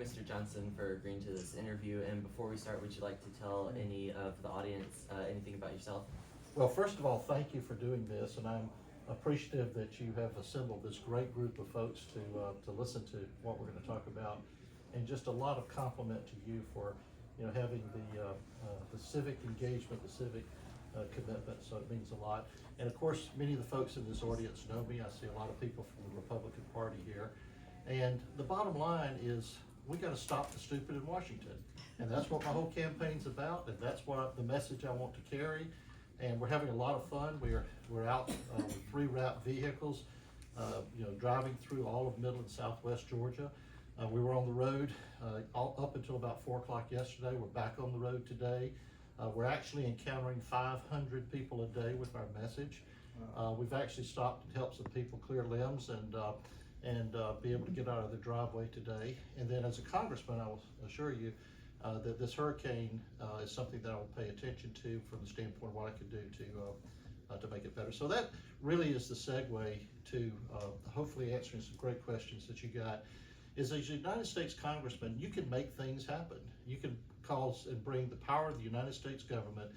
Mr. Johnson, for agreeing to this interview. And before we start, would you like to tell any of the audience anything about yourself? Well, first of all, thank you for doing this, and I'm appreciative that you have assembled this great group of folks to listen to what we're going to talk about, and just a lot of compliment to you for having the civic engagement, the civic commitment. So it means a lot. And of course, many of the folks in this audience know me. I see a lot of people from the Republican Party here, and the bottom line is we got to stop the stupid in Washington, and that's what my whole campaign's about, and that's what the message I want to carry. And we're having a lot of fun. We're out with 3 wrapped vehicles, driving through all of Middle and Southwest Georgia. We were on the road up until about 4 o'clock yesterday. We're back on the road today. We're actually encountering 500 people a day with our message. We've actually stopped and helped some people clear limbs and be able to get out of their driveway today. And then as a congressman, I will assure you that this hurricane is something that I will pay attention to from the standpoint of what I can do to make it better. So that really is the segue to hopefully answering some great questions that you got. Is as a United States Congressman, you can make things happen. You can cause and bring the power of the United States government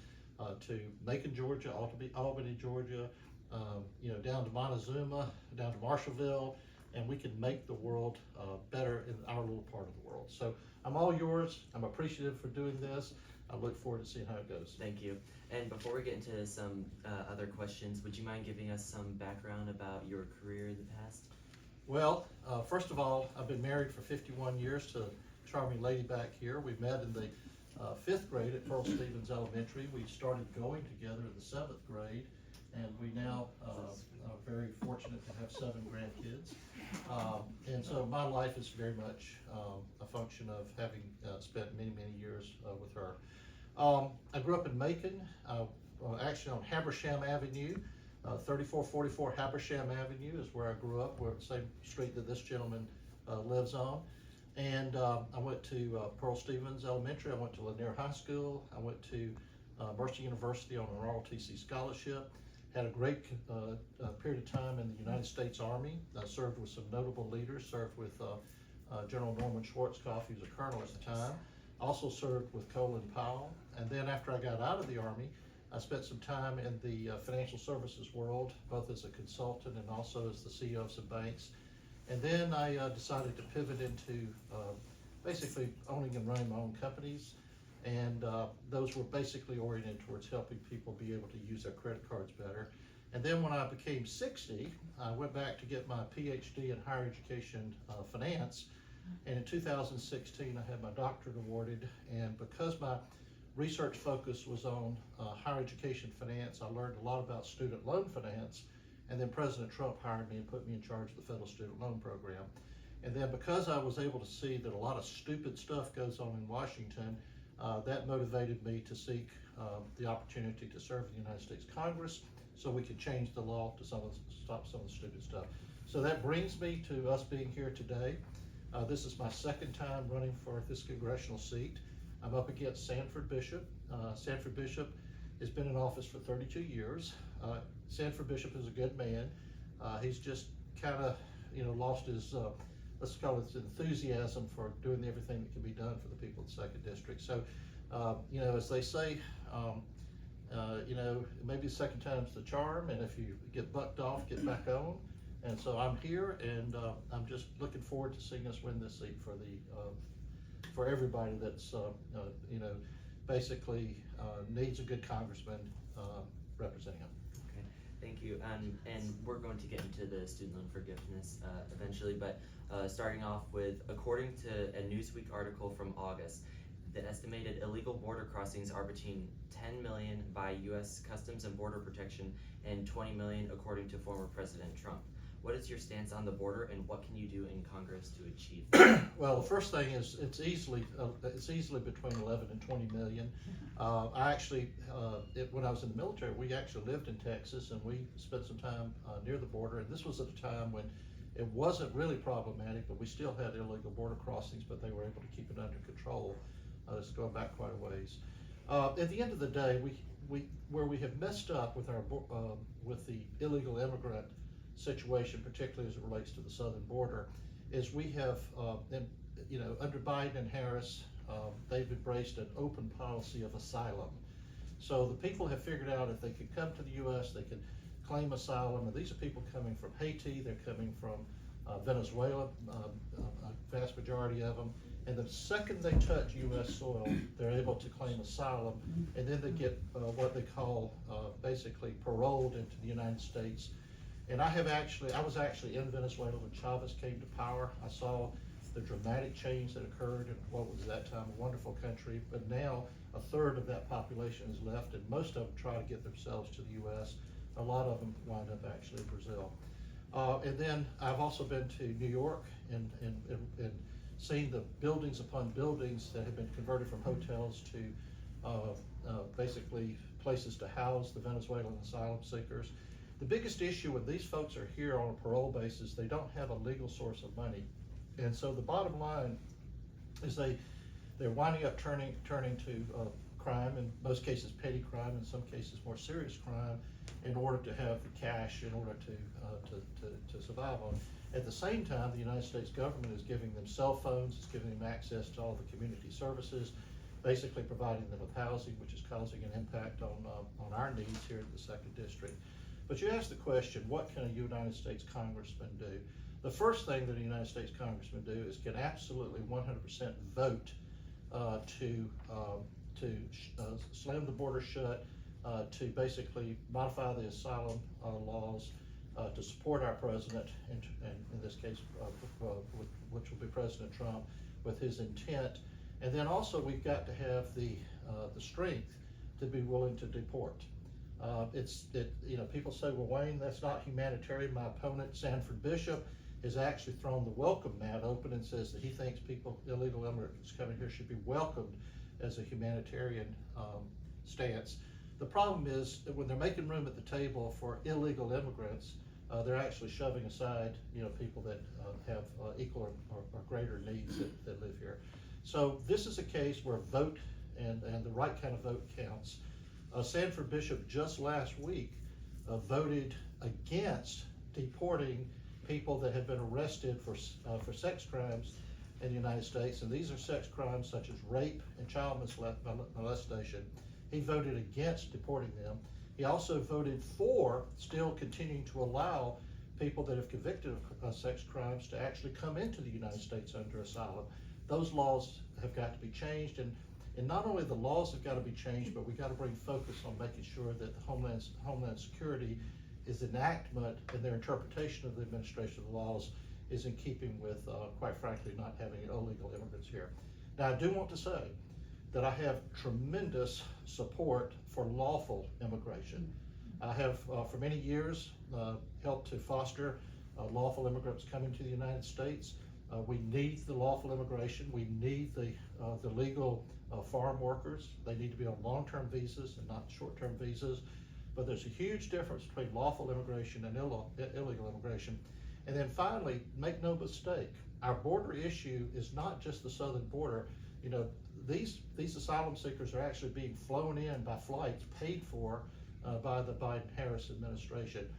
to Macon, Georgia, Albany, Georgia, down to Montezuma, down to Marshallville, and we can make the world better in our little part of the world. So I'm all yours. I'm appreciative for doing this. I look forward to seeing how it goes. Thank you. And before we get into some other questions, would you mind giving us some background about your career in the past? Well, first of all, I've been married for 51 years to a charming lady back here. We met in the 5th grade at Pearl Stevens Elementary. We started going together in the 7th grade, and we now are very fortunate to have 7 grandkids. And so my life is very much a function of having spent many, many years with her. I grew up in Macon, actually on Habersham Avenue. 3444 Habersham Avenue is where I grew up. We're the same street that this gentleman lives on. And I went to Pearl Stevens Elementary. I went to Lanier High School. I went to Mercer University on an ROTC scholarship. Had a great period of time in the United States Army. I served with some notable leaders, served with General Norman Schwarzkopf, who was a colonel at the time. Also served with Colin Powell. And then after I got out of the Army, I spent some time in the financial services world, both as a consultant and also as the CEO of some banks. And then I decided to pivot into basically owning and running my own companies. And those were basically oriented towards helping people be able to use their credit cards better. And then when I became 60, I went back to get my PhD in higher education finance. And in 2016, I had my doctorate awarded. And because my research focus was on higher education finance, I learned a lot about student loan finance. And then President Trump hired me and put me in charge of the federal student loan program. And then because I was able to see that a lot of stupid stuff goes on in Washington, that motivated me to seek the opportunity to serve in the United States Congress so we could change the law to stop some of the stupid stuff. So that brings me to us being here today. This is my 2nd time running for this congressional seat. I'm up against Sanford Bishop. Sanford Bishop has been in office for 32 years. Sanford Bishop is a good man. He's just kind of, lost his, let's call it enthusiasm for doing everything that can be done for the people of the 2nd District. So, as they say, maybe the 2nd time's the charm, and if you get bucked off, get back on. And so I'm here, and I'm just looking forward to seeing us win this seat for everybody that's, basically needs a good congressman representing them. Okay, thank you. And we're going to get into the student loan forgiveness eventually, but starting off with, according to a Newsweek article from August, the estimated illegal border crossings are between 10 million by U.S. Customs and Border Protection and 20 million according to former President Trump. What is your stance on the border, and what can you do in Congress to achieve that? Well, the first thing is it's easily between 11 and 20 million. I actually, when I was in the military, we actually lived in Texas, and we spent some time near the border. And this was at a time when it wasn't really problematic, but we still had illegal border crossings, but they were able to keep it under control. It's going back quite a ways. At the end of the day, where we have messed up with our with the illegal immigrant situation, particularly as it relates to the southern border, is we have, under Biden and Harris, they've embraced an open policy of asylum. So the people have figured out if they could come to the U.S., they could claim asylum, and these are people coming from Haiti, they're coming from Venezuela, a vast majority of them, and the second they touch U.S. soil, they're able to claim asylum, and then they get what they call basically paroled into the United States. And I was actually in Venezuela when Chavez came to power. I saw the dramatic change that occurred in what was at that time a wonderful country, but now a third of that population is left, and most of them try to get themselves to the U.S. A lot of them wind up actually in Brazil. And then I've also been to New York and seen the buildings upon buildings that have been converted from hotels to basically places to house the Venezuelan asylum seekers. The biggest issue when these folks are here on a parole basis, they don't have a legal source of money. And so the bottom line is they're winding up turning to crime, in most cases petty crime, in some cases more serious crime, in order to have the cash in order to survive on. At the same time, the United States government is giving them cell phones, it's giving them access to all the community services, basically providing them with housing, which is causing an impact on our needs here in the 2nd District. But you asked the question, what can a United States Congressman do? The first thing that a United States Congressman do is can absolutely 100% vote to slam the border shut, to basically modify the asylum laws, to support our president, and in this case, which will be President Trump, with his intent. And then also we've got to have the strength to be willing to deport. People say, well, Wayne, that's not humanitarian. My opponent, Sanford Bishop, has actually thrown the welcome mat open and says that he thinks illegal immigrants coming here should be welcomed as a humanitarian stance. The problem is that when they're making room at the table for illegal immigrants, they're actually shoving aside, people that have equal or greater needs that live here. So this is a case where vote and the right kind of vote counts. Sanford Bishop just last week voted against deporting people that have been arrested for sex crimes in the United States, and these are sex crimes such as rape and child molestation. He voted against deporting them. He also voted for still continuing to allow people that have convicted of sex crimes to actually come into the United States under asylum. Those laws have got to be changed, and not only the laws have got to be changed, but we've got to bring focus on making sure that the Homeland Security is enactment and their interpretation of the administration of the laws is in keeping with, quite frankly, not having illegal immigrants here. Now, I do want to say that I have tremendous support for lawful immigration. I have, for many years, helped to foster lawful immigrants coming to the United States. We need the lawful immigration. We need the legal farm workers. They need to be on long-term visas and not short-term visas. But there's a huge difference between lawful immigration and illegal immigration. And then finally, make no mistake, our border issue is not just the southern border. These asylum seekers are actually being flown in by flights paid for by the Biden-Harris administration.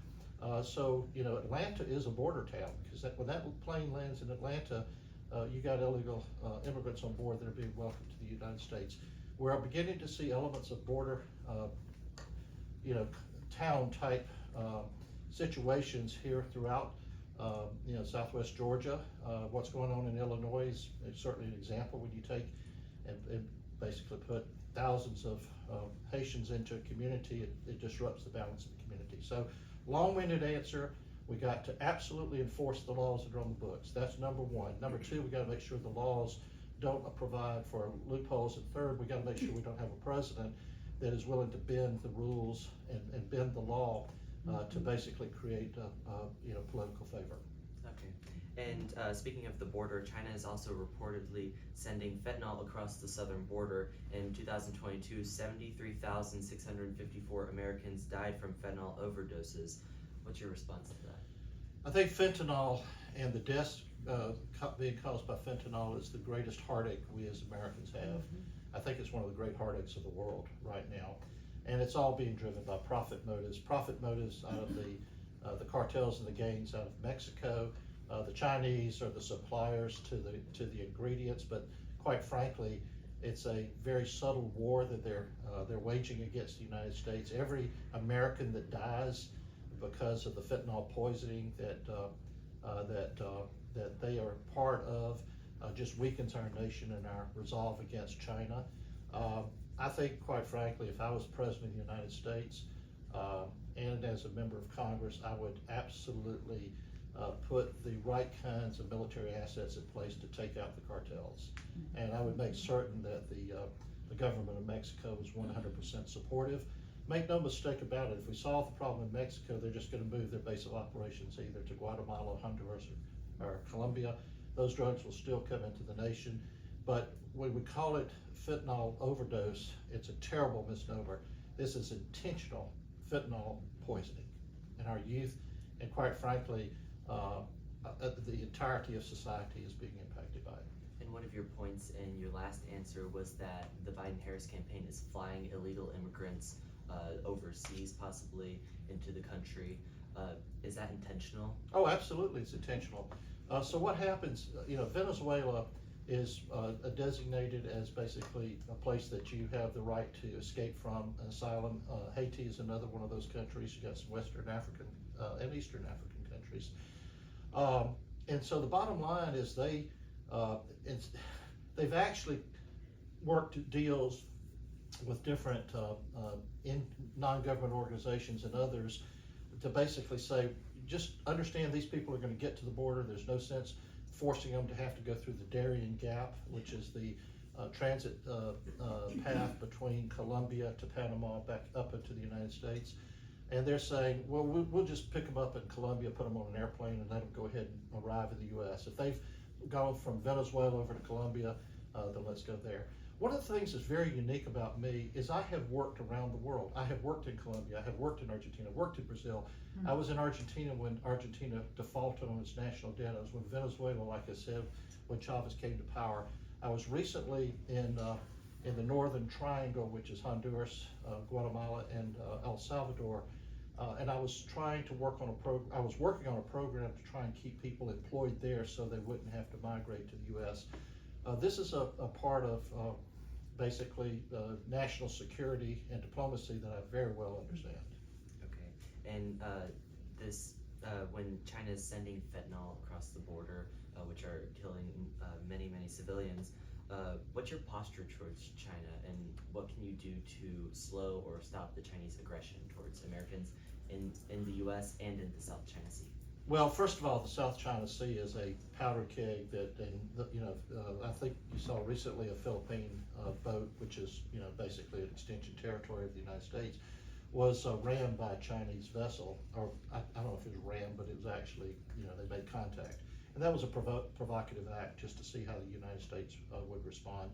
So Atlanta is a border town, because when that plane lands in Atlanta, you got illegal immigrants on board that are being welcomed to the United States. We're beginning to see elements of border town type situations here throughout Southwest Georgia. What's going on in Illinois is certainly an example. When you take and basically put thousands of Haitians into a community, it disrupts the balance of the community. So long-winded answer, we got to absolutely enforce the laws that are on the books. That's number one. Number two, we got to make sure the laws don't provide for loopholes. And third, we got to make sure we don't have a president that is willing to bend the rules and bend the law to basically create political favor. Okay. And speaking of the border, China is also reportedly sending fentanyl across the southern border. In 2022, 73,654 Americans died from fentanyl overdoses. What's your response to that? I think fentanyl and the deaths being caused by fentanyl is the greatest heartache we as Americans have. I think it's one of the great heartaches of the world right now. And it's all being driven by profit motives. Profit motives out of the cartels and the gangs out of Mexico, The Chinese are the suppliers to the ingredients, but quite frankly, it's a very subtle war that they're waging against the United States. Every American that dies because of the fentanyl poisoning that they are part of just weakens our nation and our resolve against China. I think, quite frankly, if I was President of the United States and as a member of Congress, I would absolutely put the right kinds of military assets in place to take out the cartels. And I would make certain that the government of Mexico is 100% supportive. Make no mistake about it, if we solve the problem in Mexico, they're just going to move their base of operations either to Guatemala, Honduras, or Colombia. Those drugs will still come into the nation, but when we call it fentanyl overdose, it's a terrible misnomer. This is intentional fentanyl poisoning, and our youth, and quite frankly, the entirety of society is being impacted by it. And one of your points in your last answer was that the Biden-Harris campaign is flying illegal immigrants overseas, possibly into the country. Is that intentional? Oh, absolutely, it's intentional. So what happens, Venezuela is designated as basically a place that you have the right to escape from asylum. Haiti is another one of those countries. You got some Western African and Eastern African countries. And so the bottom line is they've actually worked deals with different non-government organizations and others to basically say, just understand these people are going to get to the border. There's no sense forcing them to have to go through the Darien Gap, which is the transit path between Colombia to Panama back up into the United States. And they're saying, well, we'll just pick them up in Colombia, put them on an airplane, and let them go ahead and arrive in the U.S. If they've gone from Venezuela over to Colombia, then let's go there. One of the things that's very unique about me is I have worked around the world. I have worked in Colombia, I have worked in Argentina, worked in Brazil. I was in Argentina when Argentina defaulted on its national debt. I was when Venezuela, like I said, when Chavez came to power. I was recently in the Northern Triangle, which is Honduras, Guatemala, and El Salvador. And I was trying to work on I was working on a program to try and keep people employed there so they wouldn't have to migrate to the U.S. This is a part of basically national security and diplomacy that I very well understand. Okay, and when China is sending fentanyl across the border, which are killing many civilians, what's your posture towards China, and what can you do to slow or stop the Chinese aggression towards Americans in the U.S. and in the South China Sea? Well, first of all, the South China Sea is a powder keg that, I think you saw recently a Philippine boat, which is, basically an extension territory of the United States, was rammed by a Chinese vessel, or I don't know if it was rammed, but it was actually, they made contact. And that was a provocative act just to see how the United States would respond.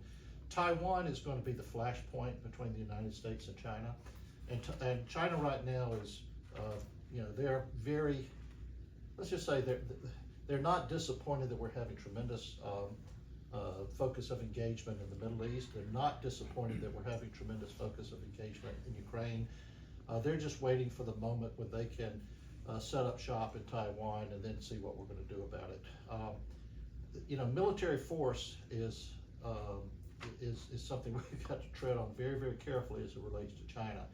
Taiwan is going to be the flashpoint between the United States and China. And China right now is, they're very, let's just say they're not disappointed that we're having tremendous focus of engagement in the Middle East. They're not disappointed that we're having tremendous focus of engagement in Ukraine. They're just waiting for the moment when they can set up shop in Taiwan and then see what we're going to do about it. Military force is something we've got to tread on very carefully as it relates to China.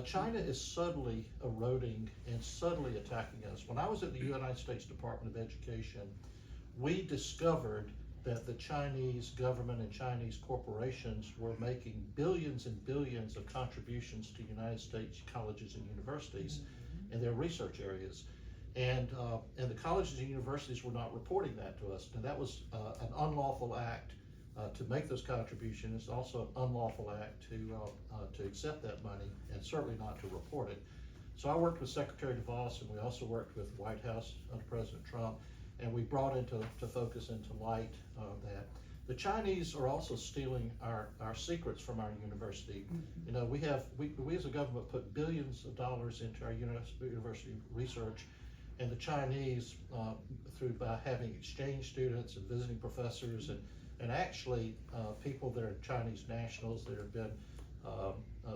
China is subtly eroding and subtly attacking us. When I was at the United States Department of Education, we discovered that the Chinese government and Chinese corporations were making billions and billions of contributions to United States colleges and universities in their research areas. And the colleges and universities were not reporting that to us. And that was an unlawful act to make those contributions. It's also an unlawful act to accept that money, and certainly not to report it. So I worked with Secretary DeVos, and we also worked with the White House under President Trump, and we brought into focus, into light that the Chinese are also stealing our secrets from our university. We as a government put billions of dollars into our university research, and the Chinese, by having exchange students and visiting professors and actually people that are Chinese nationals that have been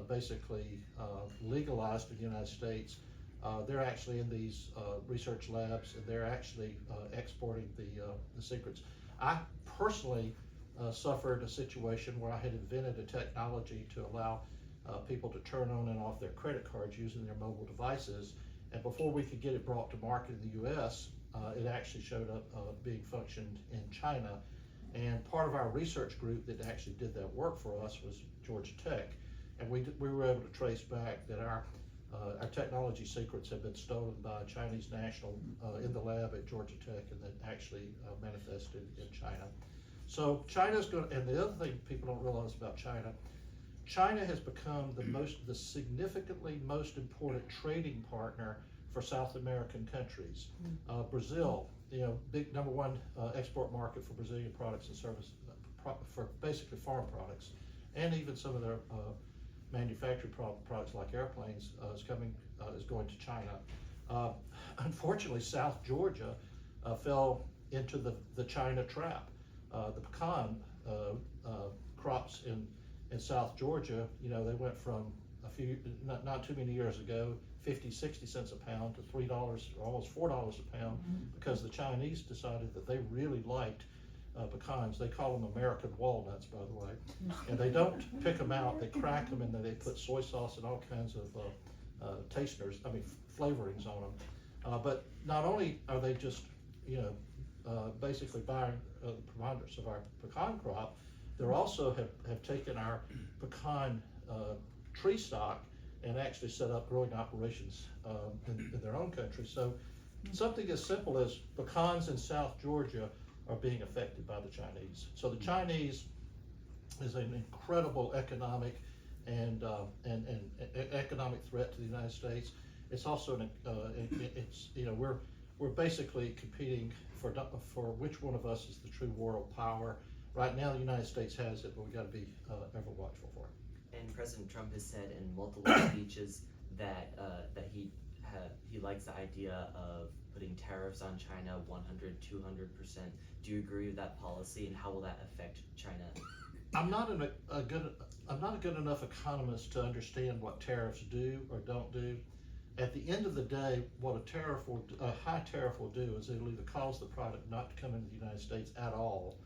basically legalized in the United States, They're actually in these research labs, and they're actually exporting the secrets. I personally suffered a situation where I had invented a technology to allow people to turn on and off their credit cards using their mobile devices. And before we could get it brought to market in the US, it actually showed up being functioned in China. And part of our research group that actually did that work for us was Georgia Tech. And we were able to trace back that our technology secrets have been stolen by a Chinese national in the lab at Georgia Tech, and then actually manifested in China. So China's going to, and the other thing people don't realize about China has become the significantly most important trading partner for South American countries. Brazil, big #1 export market for Brazilian products and services, for basically farm products, and even some of their manufactured products like airplanes is going to China. Unfortunately, South Georgia fell into the China trap. The pecan crops in South Georgia, they went from not too many years ago, 50, 60 cents a pound to $3 or almost $4 a pound, because the Chinese decided that they really liked pecans. They call them American walnuts, by the way. And they don't pick them out, they crack them, and then they put soy sauce and all kinds of flavorings on them. But not only are they just, basically buying the preponderance of our pecan crop, they also have taken our pecan tree stock and actually set up growing operations in their own country. So something as simple as pecans in South Georgia are being affected by the Chinese. So the Chinese is an incredible economic and economic threat to the United States. It's also we're basically competing for which one of us is the true world power. Right now, the United States has it, but we got to be ever watchful for it. And President Trump has said in multiple speeches that he likes the idea of putting tariffs on China 100, 200%. Do you agree with that policy, and how will that affect China? I'm not a good enough economist to understand what tariffs do or don't do. At the end of the day, what a high tariff will do is it'll either cause the product not to come into the United States at all,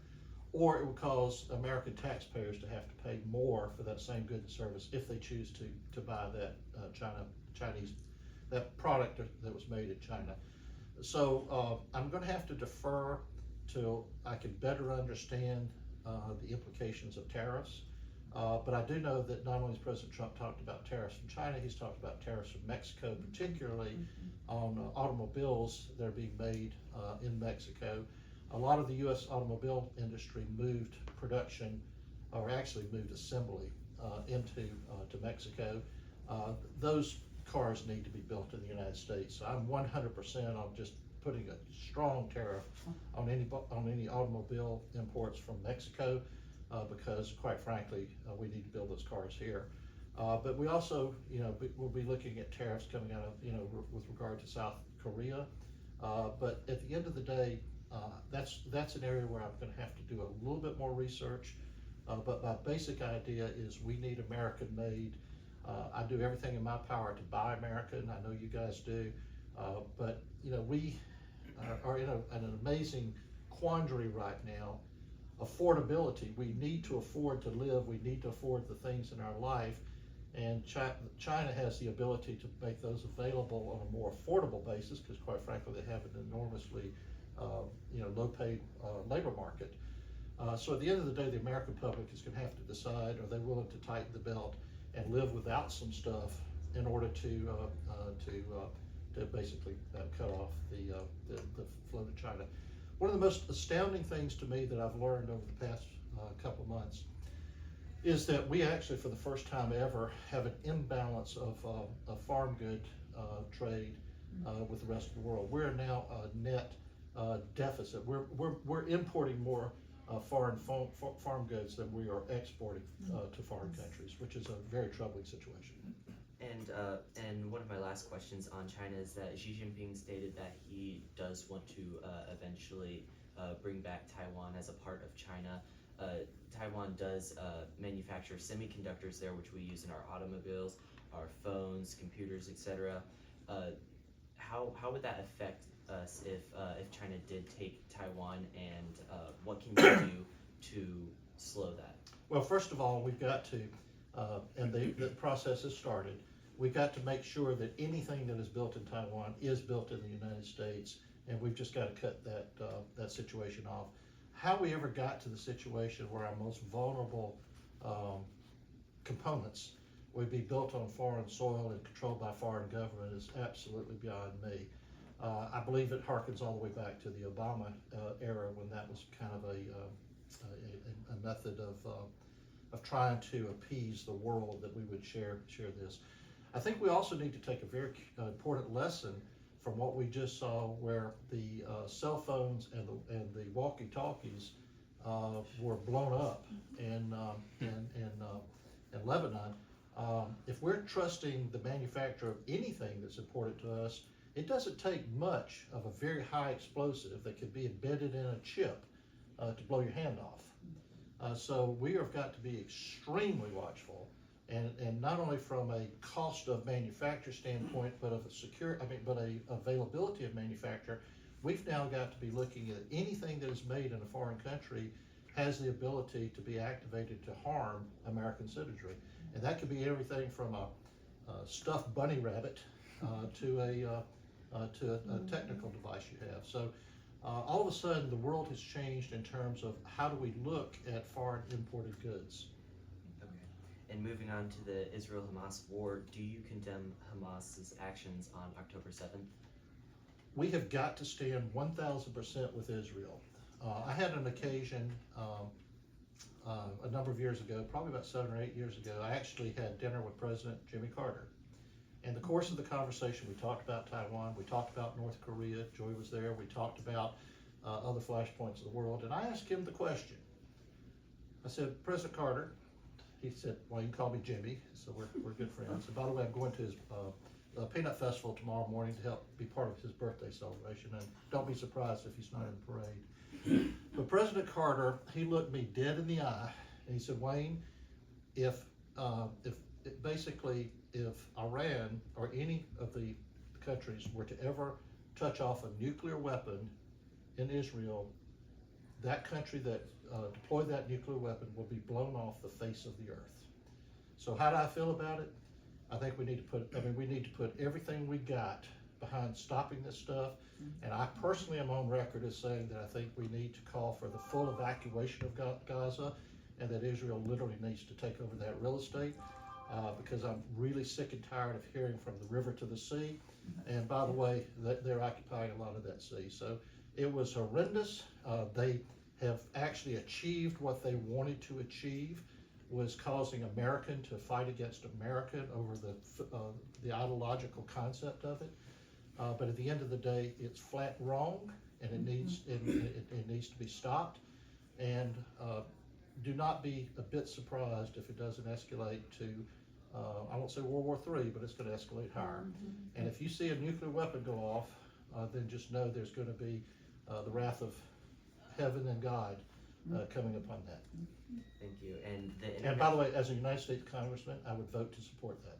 or it will cause American taxpayers to have to pay more for that same good and service if they choose to buy that Chinese that product that was made in China. So I'm going to have to defer till I can better understand the implications of tariffs. But I do know that not only has President Trump talked about tariffs from China, he's talked about tariffs from Mexico, particularly on automobiles that are being made in Mexico. A lot of the U.S. automobile industry moved production, or actually moved assembly into Mexico. Those cars need to be built in the United States. So I'm 100% on just putting a strong tariff on any automobile imports from Mexico, because quite frankly, we need to build those cars here. But we also, we'll be looking at tariffs coming out of, with regard to South Korea. But at the end of the day, that's an area where I'm going to have to do a little bit more research. But my basic idea is we need American-made. I do everything in my power to buy American. I know you guys do. But we are in an amazing quandary right now. Affordability. We need to afford to live. We need to afford the things in our life. And China has the ability to make those available on a more affordable basis, because quite frankly, they have an enormously low-paid labor market. So at the end of the day, the American public is going to have to decide: are they willing to tighten the belt and live without some stuff in order to basically cut off the flow to China? One of the most astounding things to me that I've learned over the past couple months is that we actually, for the first time ever, have an imbalance of farm good trade with the rest of the world. We're now a net deficit. We're importing more foreign farm goods than we are exporting to foreign countries, which is a very troubling situation. And one of my last questions on China is that Xi Jinping stated that he does want to eventually bring back Taiwan as a part of China. Taiwan does manufacture semiconductors there, which we use in our automobiles, our phones, computers, etc. how would that affect us if China did take Taiwan, and what can you do to slow that? Well, first of all, we've got to, and the process has started, we've got to make sure that anything that is built in Taiwan is built in the United States, and we've just got to cut that situation off. How we ever got to the situation where our most vulnerable components would be built on foreign soil and controlled by foreign government is absolutely beyond me. I believe it harkens all the way back to the Obama era, when that was kind of a method of trying to appease the world, that we would share this. I think we also need to take a very important lesson from what we just saw, where the cell phones and the walkie-talkies were blown up in Lebanon. If we're trusting the manufacturer of anything that's important to us, it doesn't take much of a very high explosive that could be embedded in a chip to blow your hand off. So we have got to be extremely watchful, and not only from a cost of manufacture standpoint, but of a availability of manufacture. We've now got to be looking at anything that is made in a foreign country has the ability to be activated to harm American citizenry. And that could be everything from a stuffed bunny rabbit to a technical device you have. So all of a sudden, the world has changed in terms of how do we look at foreign imported goods. Okay. And moving on to the Israel-Hamas war, do you condemn Hamas's actions on October 7th? We have got to stand 1,000% with Israel. I had an occasion a number of years ago, probably about 7 or 8 years ago. I actually had dinner with President Jimmy Carter. In the course of the conversation, we talked about Taiwan, we talked about North Korea, Joy was there, we talked about other flashpoints of the world, and I asked him the question. I said, President Carter, he said, well, you can call me Jimmy, so we're good friends. And by the way, I'm going to his peanut festival tomorrow morning to help be part of his birthday celebration, and don't be surprised if he's not in the parade. But President Carter, he looked me dead in the eye, and he said, Wayne, if Iran or any of the countries were to ever touch off a nuclear weapon in Israel, that country that deployed that nuclear weapon will be blown off the face of the earth. So how do I feel about it? I think we need to put everything we got behind stopping this stuff. And I personally am on record as saying that I think we need to call for the full evacuation of Gaza, and that Israel literally needs to take over that real estate, because I'm really sick and tired of hearing from the river to the sea. And by the way, they're occupying a lot of that sea. So it was horrendous. They have actually achieved what they wanted to achieve, was causing American to fight against American over the ideological concept of it. But at the end of the day, it's flat wrong, and it needs to be stopped. And do not be a bit surprised if it doesn't escalate to, I won't say World War III, but it's going to escalate higher. And if you see a nuclear weapon go off, then just know there's going to be the wrath of heaven and God coming upon that. Thank you. And by the way, as a United States Congressman, I would vote to support that.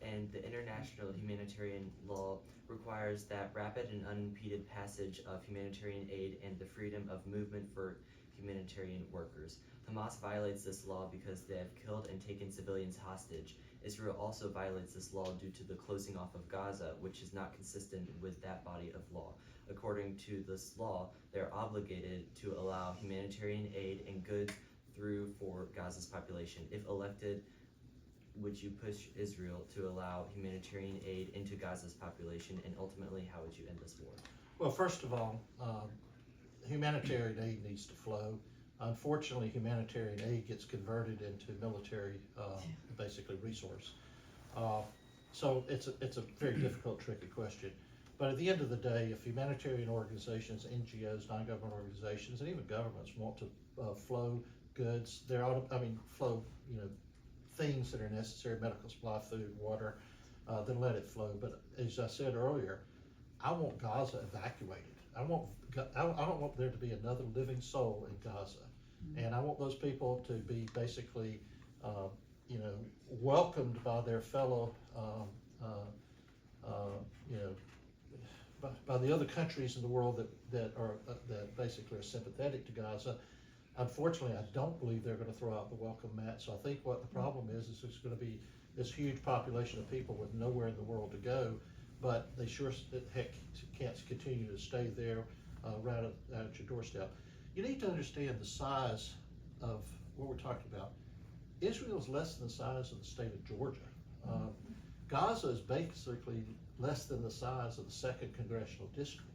And the international humanitarian law requires that rapid and unimpeded passage of humanitarian aid and the freedom of movement for humanitarian workers. Hamas violates this law because they have killed and taken civilians hostage. Israel also violates this law due to the closing off of Gaza, which is not consistent with that body of law. According to this law, they're obligated to allow humanitarian aid and goods through for Gaza's population. If elected, would you push Israel to allow humanitarian aid into Gaza's population, and ultimately, how would you end this war? Well, first of all, humanitarian aid needs to flow. Unfortunately, humanitarian aid gets converted into military, basically resource. So it's a very difficult, tricky question. But at the end of the day, if humanitarian organizations, NGOs, non-government organizations, and even governments want to flow goods, flow, things that are necessary, medical supply, food, water, then let it flow. But as I said earlier, I want Gaza evacuated. I don't want there to be another living soul in Gaza. And I want those people to be basically, welcomed by their fellow you know, by the other countries in the world that basically are sympathetic to Gaza. Unfortunately, I don't believe they're going to throw out the welcome mat. So I think what the problem is there's going to be this huge population of people with nowhere in the world to go, but they sure heck can't continue to stay there right at your doorstep. You need to understand the size of what we're talking about. Israel's less than the size of the state of Georgia. Gaza is basically less than the size of the 2nd Congressional District.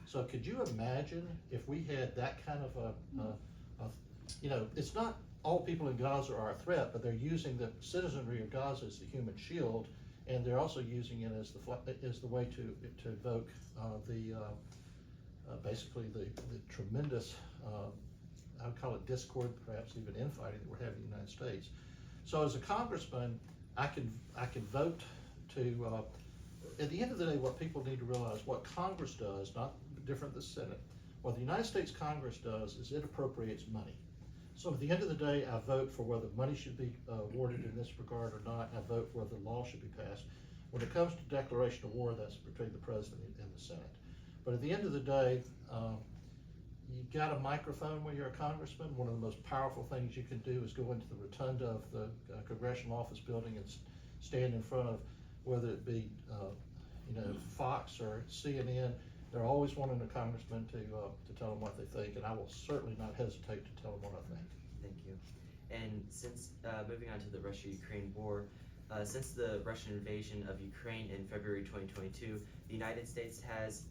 So could you imagine if we had that kind of you know, it's not all people in Gaza are a threat, but they're using the citizenry of Gaza as the human shield, and they're also using it as the way to evoke basically the tremendous I would call it discord, perhaps even infighting that we're having in the United States. So as a congressman, I can vote to. At the end of the day, what people need to realize, what Congress does, not different than the Senate, what the United States Congress does is it appropriates money. So at the end of the day, I vote for whether money should be awarded in this regard or not. I vote for whether the law should be passed. When it comes to declaration of war, that's between the President and the Senate. But at the end of the day, you got a microphone when you're a congressman. One of the most powerful things you can do is go into the rotunda of the Congressional Office Building and stand in front of, whether it be you know, Fox or CNN. They're always wanting a congressman to tell them what they think, and I will certainly not hesitate to tell them what I think. Thank you. And since moving on to the Russia-Ukraine war, since the Russian invasion of Ukraine in February 2022, the United States has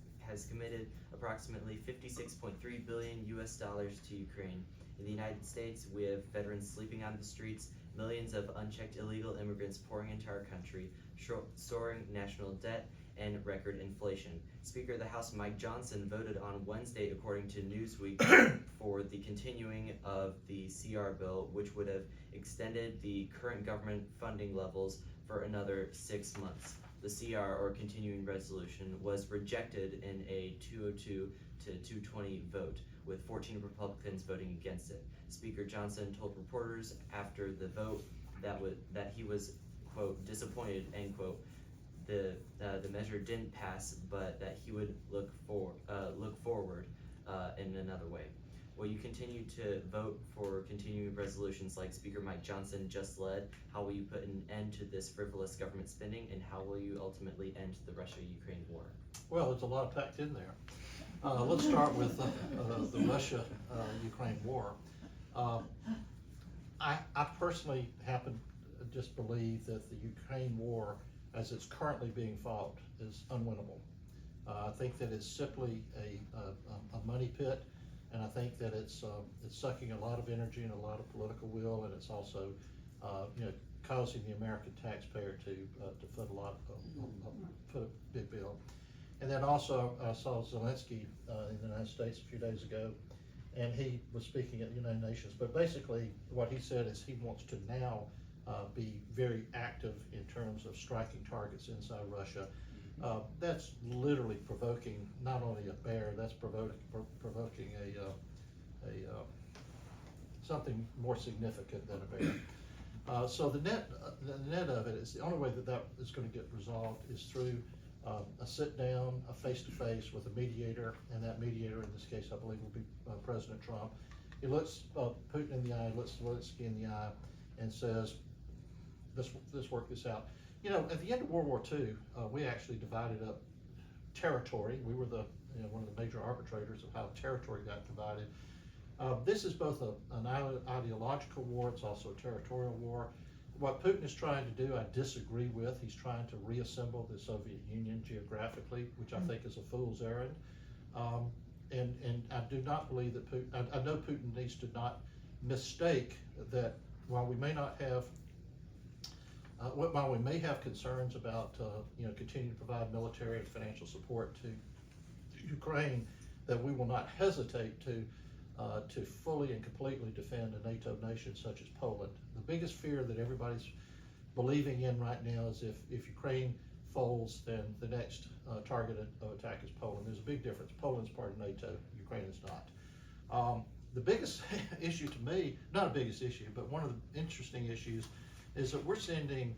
committed approximately $56.3 billion to Ukraine. In the United States, we have veterans sleeping on the streets, millions of unchecked illegal immigrants pouring into our country, soaring national debt, and record inflation. Speaker of the House Mike Johnson voted on Wednesday, according to Newsweek, for the continuing of the CR bill, which would have extended the current government funding levels for another 6 months. The CR, or continuing resolution, was rejected in a 202 to 220 vote, with 14 Republicans voting against it. Speaker Johnson told reporters after the vote that he was, quote, disappointed, end quote, the measure didn't pass, but that he would look forward in another way. Will you continue to vote for continuing resolutions like Speaker Mike Johnson just led? How will you put an end to this frivolous government spending, and how will you ultimately end the Russia-Ukraine war? Well, there's a lot packed in there. Let's start with the Russia-Ukraine war. I personally happen to just believe that the Ukraine war, as it's currently being fought, is unwinnable. I think that it's simply a money pit, and I think that it's sucking a lot of energy and a lot of political will, and it's also causing the American taxpayer to foot a big bill. And then also I saw Zelensky in the United States a few days ago, and he was speaking at the United Nations. But basically, what he said is he wants to now be very active in terms of striking targets inside Russia. That's literally provoking not only a bear, that's provoking something more significant than a bear. So the net of it is the only way that is going to get resolved is through a sit down, a face-to-face with a mediator, and that mediator in this case I believe will be President Trump. He looks Putin in the eye, looks Zelensky in the eye, and says, let's work this out. You know, at the end of World War II, we actually divided up territory. We were one of the major arbitrators of how territory got divided. This is both an ideological war, it's also a territorial war. What Putin is trying to do, I disagree with. He's trying to reassemble the Soviet Union geographically, which I think is a fool's errand. And I do not believe that Putin, I know Putin needs to not mistake that while we may not have while we may have concerns about continuing to provide military and financial support to Ukraine, that we will not hesitate to fully and completely defend a NATO nation such as Poland. The biggest fear that everybody's believing in right now is if Ukraine folds, then the next target of attack is Poland. There's a big difference. Poland's part of NATO, Ukraine is not. The biggest issue to me, not a biggest issue, but one of the interesting issues is that we're sending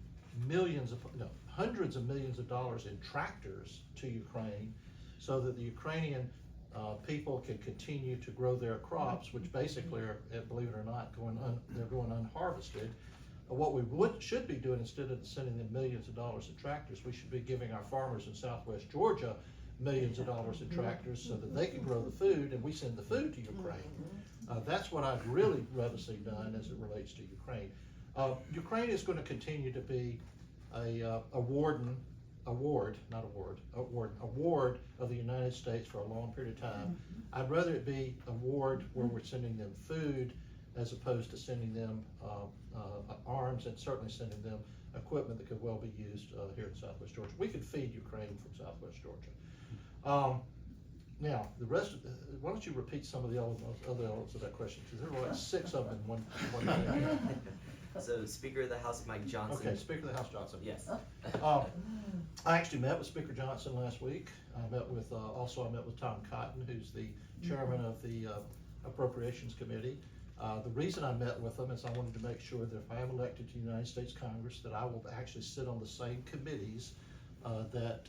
hundreds of millions of dollars in tractors to Ukraine so that the Ukrainian people can continue to grow their crops, which basically are, believe it or not, they're going unharvested. What we should be doing, instead of sending them millions of dollars in tractors, we should be giving our farmers in Southwest Georgia millions of dollars in tractors so that they can grow the food and we send the food to Ukraine. That's what I'd really rather see done as it relates to Ukraine. Ukraine is going to continue to be a ward of the United States for a long period of time. I'd rather it be a ward where we're sending them food as opposed to sending them arms, and certainly sending them equipment that could well be used here in Southwest Georgia. We could feed Ukraine from Southwest Georgia. Now, the rest of why don't you repeat some of the other elements of that question, because there were like 6 of them in one thing. So, Speaker of the House Mike Johnson. Okay, Speaker of the House Johnson. Yes. I actually met with Speaker Johnson last week. I met with Tom Cotton, who's the chairman of the Appropriations Committee. The reason I met with them is I wanted to make sure that if I am elected to the United States Congress, that I will actually sit on the same committees that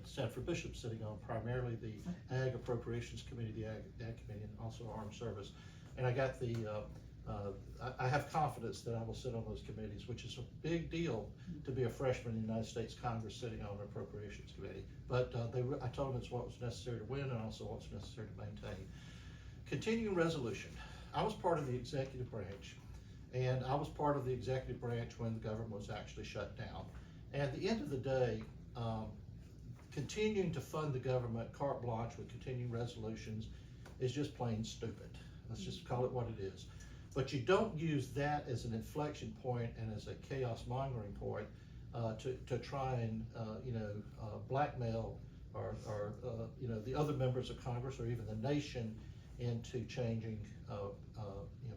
Sanford Bishop's sitting on, primarily the Ag Appropriations Committee, the Ag Committee, and also Armed Service. And I got I have confidence that I will sit on those committees, which is a big deal to be a freshman in the United States Congress sitting on an Appropriations Committee. But I told them it's what was necessary to win and also what's necessary to maintain. Continuing resolution. I was part of the executive branch, and I was part of the executive branch when the government was actually shut down. And at the end of the day, continuing to fund the government carte blanche with continuing resolutions is just plain stupid. Let's just call it what it is. But you don't use that as an inflection point and as a chaos mongering point to try and blackmail or the other members of Congress or even the nation into changing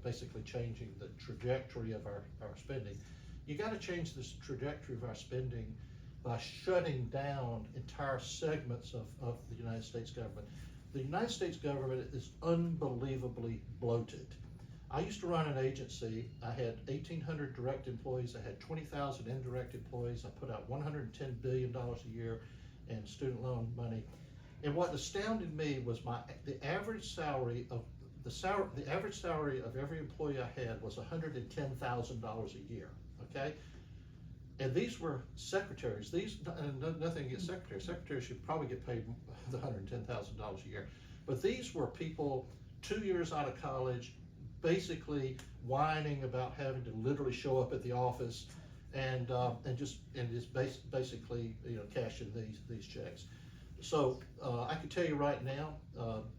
basically changing the trajectory of our spending. You got to change this trajectory of our spending by shutting down entire segments of the United States government. The United States government is unbelievably bloated. I used to run an agency. I had 1,800 direct employees. I had 20,000 indirect employees. I put out $110 billion a year in student loan money. And what astounded me was the average salary of every employee I had was $110,000 a year. Okay, and these were secretaries. Nothing against secretaries. Secretaries should probably get paid the $110,000 a year, but these were people 2 years out of college, basically whining about having to literally show up at the office and just basically cashing these checks. So I can tell you right now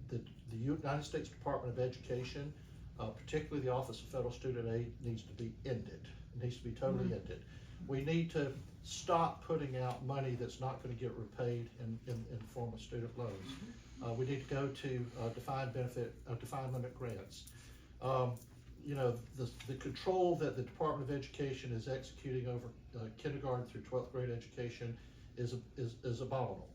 that the United States Department of Education, particularly the Office of Federal Student Aid, needs to be ended. It needs to be totally ended. We need to stop putting out money that's not going to get repaid in the form of student loans. We need to go to defined limit grants. The control that the Department of Education is executing over kindergarten through 12th grade education is abominable.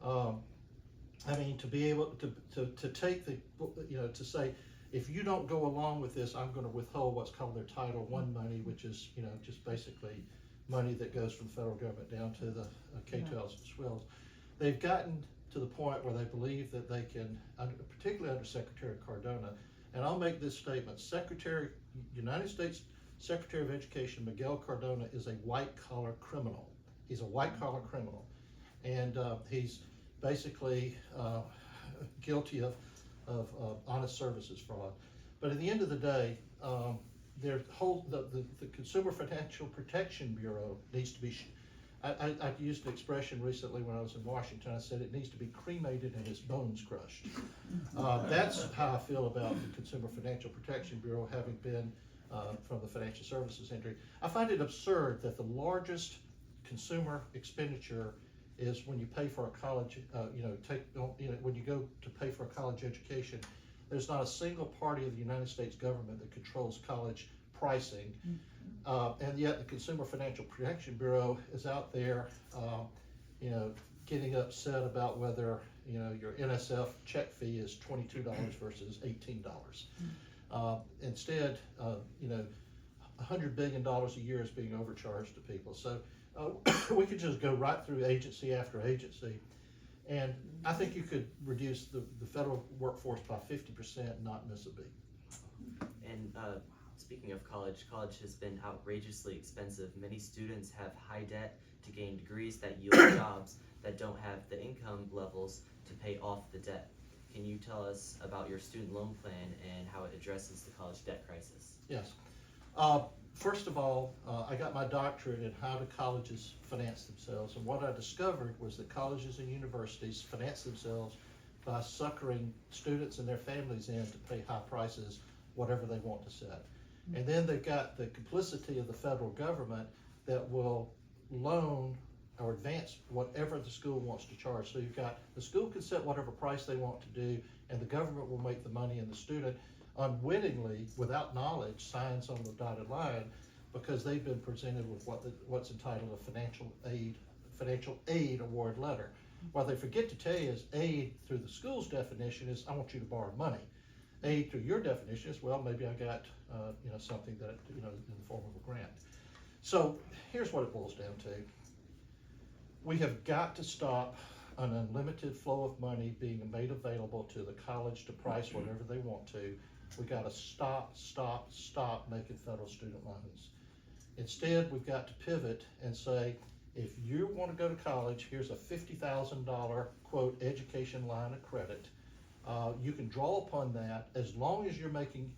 To be able to take to say, if you don't go along with this, I'm going to withhold what's called their Title I money, which is just basically money that goes from the federal government down to the K-12s and swells. They've gotten to the point where they believe that they can, particularly under Secretary Cardona, and I'll make this statement: United States Secretary of Education Miguel Cardona is a white-collar criminal. He's a white-collar criminal, and he's basically guilty of honest services fraud. But at the end of the day, the Consumer Financial Protection Bureau needs to be. I used an expression recently when I was in Washington. I said it needs to be cremated and its bones crushed. That's how I feel about the Consumer Financial Protection Bureau, having been from the financial services industry. I find it absurd that the largest consumer expenditure is when you pay for a college, when you go to pay for a college education. There's not a single party of the United States government that controls college pricing, and yet the Consumer Financial Protection Bureau is out there, getting upset about whether your NSF check fee is $22 versus $18. Instead, $100 billion a year is being overcharged to people. So we could just go right through agency after agency. And I think you could reduce the federal workforce by 50% and not miss a beat. And speaking of college, college has been outrageously expensive. Many students have high debt to gain degrees that yield jobs that don't have the income levels to pay off the debt. Can you tell us about your student loan plan and how it addresses the college debt crisis? Yes. First of all, I got my doctorate in how do colleges finance themselves, and what I discovered was that colleges and universities finance themselves by suckering students and their families in to pay high prices, whatever they want to set. And then they've got the complicity of the federal government that will loan or advance whatever the school wants to charge. So you've got, the school can set whatever price they want to do, and the government will make the money, and the student unwittingly, without knowledge, signs on the dotted line because they've been presented with what's entitled a financial aid award letter. What they forget to tell you is aid through the school's definition is I want you to borrow money. Aid through your definition is, well, maybe I got something that in the form of a grant. So here's what it boils down to. We have got to stop an unlimited flow of money being made available to the college to price whatever they want to. We got to stop making federal student loans. Instead, we've got to pivot and say, if you want to go to college, here's a $50,000 quote education line of credit. You can draw upon that as long as you're making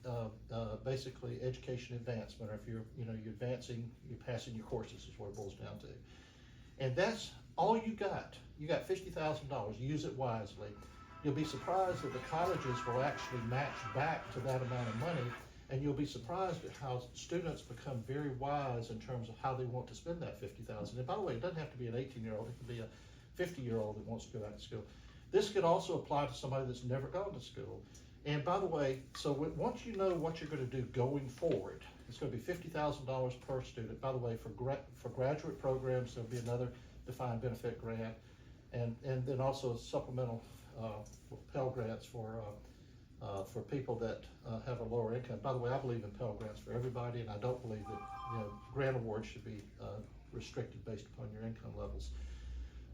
basically education advancement, or if you're advancing, you're passing your courses is what it boils down to. And that's all you got. You got $50,000. Use it wisely. You'll be surprised that the colleges will actually match back to that amount of money, and you'll be surprised at how students become very wise in terms of how they want to spend that $50,000. And by the way, it doesn't have to be an 18-year-old. It can be a 50-year-old that wants to go back to school. This could also apply to somebody that's never gone to school. And by the way, so once you know what you're going to do going forward, it's going to be $50,000 per student. By the way, for graduate programs, there'll be another defined benefit grant, and then also supplemental Pell Grants for people that have a lower income. By the way, I believe in Pell Grants for everybody, and I don't believe that grant awards should be restricted based upon your income levels.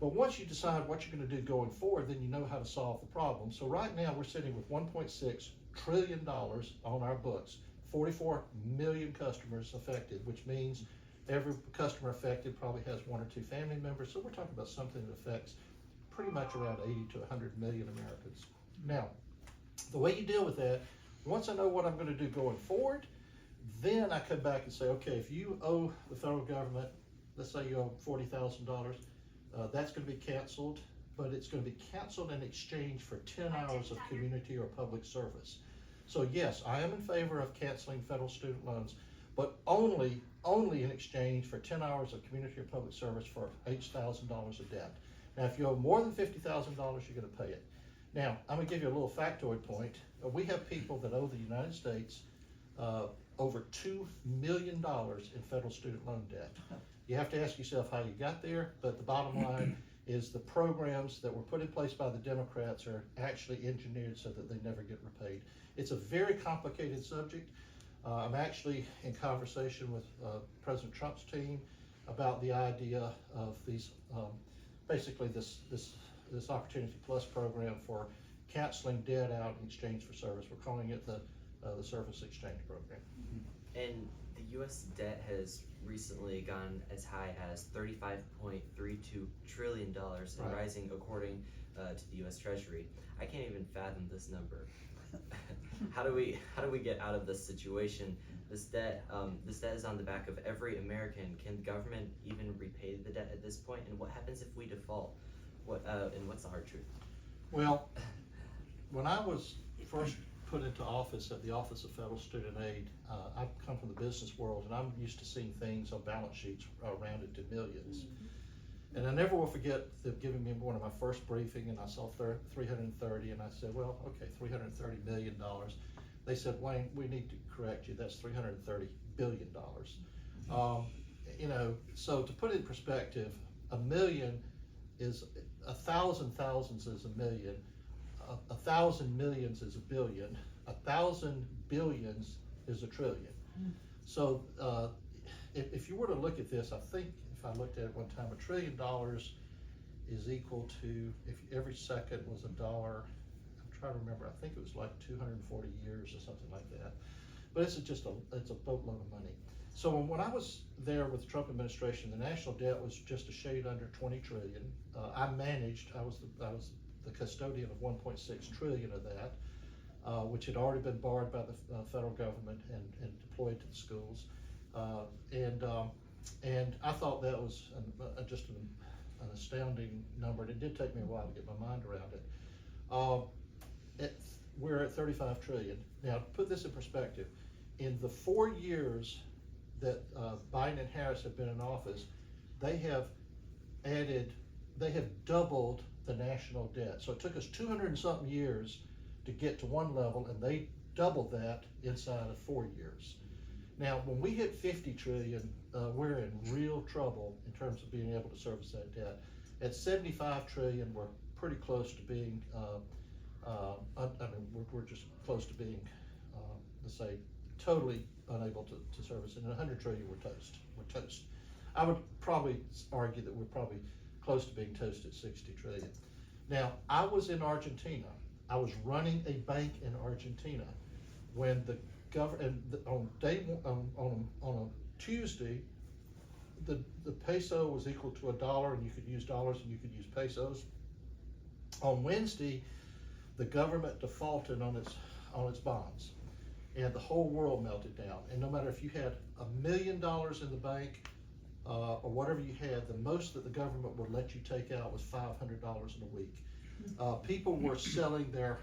But once you decide what you're going to do going forward, then you know how to solve the problem. So right now we're sitting with $1.6 trillion on our books, 44 million customers affected, which means every customer affected probably has one or two family members. So we're talking about something that affects pretty much around 80 to 100 million Americans. Now, the way you deal with that, once I know what I'm going to do going forward, then I come back and say, okay, if you owe the federal government, let's say you owe $40,000, that's going to be canceled, but it's going to be canceled in exchange for 10 hours of community or public service. So yes, I am in favor of canceling federal student loans, but only in exchange for 10 hours of community or public service for $8,000 of debt. Now, if you owe more than $50,000, you're going to pay it. Now, I'm going to give you a little factoid point. We have people that owe the United States over $2 million in federal student loan debt. You have to ask yourself how you got there, but the bottom line is the programs that were put in place by the Democrats are actually engineered so that they never get repaid. It's a very complicated subject. I'm actually in conversation with President Trump's team about the idea of these, basically this Opportunity Plus program for canceling debt out in exchange for service. We're calling it the Service Exchange Program. And the U.S. debt has recently gone as high as $35.32 trillion and Right. rising according to the U.S. Treasury. I can't even fathom this number. How do we get out of this situation? This debt is on the back of every American. Can the government even repay the debt at this point? And what happens if we default? And what's the hard truth? Well, when I was first put into office at the Office of Federal Student Aid, I come from the business world, and I'm used to seeing things on balance sheets rounded to millions. And I never will forget them giving me one of my first briefing, and I saw 330, and I said, well, okay, $330 million. They said, Wayne, we need to correct you. That's $330 billion. So to put it in perspective, a million is 1,000 thousands is a million. 1,000 millions is a billion. 1,000 billions is a trillion. So if you were to look at this, I think if I looked at it one time, $1 trillion is equal to, if every second was $1, I'm trying to remember, I think it was like 240 years or something like that. But it's a boatload of money. So when I was there with the Trump administration, the national debt was just a shade under 20 trillion. I was the custodian of 1.6 trillion of that, which had already been borrowed by the federal government and deployed to the schools. And I thought that was just an astounding number, and it did take me a while to get my mind around it. We're at 35 trillion. Now, to put this in perspective, in the 4 years that Biden and Harris have been in office, they have doubled the national debt. So it took us 200 and something years to get to one level, and they doubled that inside of 4 years. Now, when we hit 50 trillion, we're in real trouble in terms of being able to service that debt. At 75 trillion, we're pretty close to being, we're just close to being, let's say, totally unable to service. And at 100 trillion, we're toast. We're toast. I would probably argue that we're probably close to being toast at 60 trillion. Now, I was in Argentina. I was running a bank in Argentina when the government, on a Tuesday, the peso was equal to $1, and you could use dollars and you could use pesos. On Wednesday, the government defaulted on its bonds, and the whole world melted down. And no matter if you had $1 million in the bank or whatever you had, the most that the government would let you take out was $500 in a week. People were selling their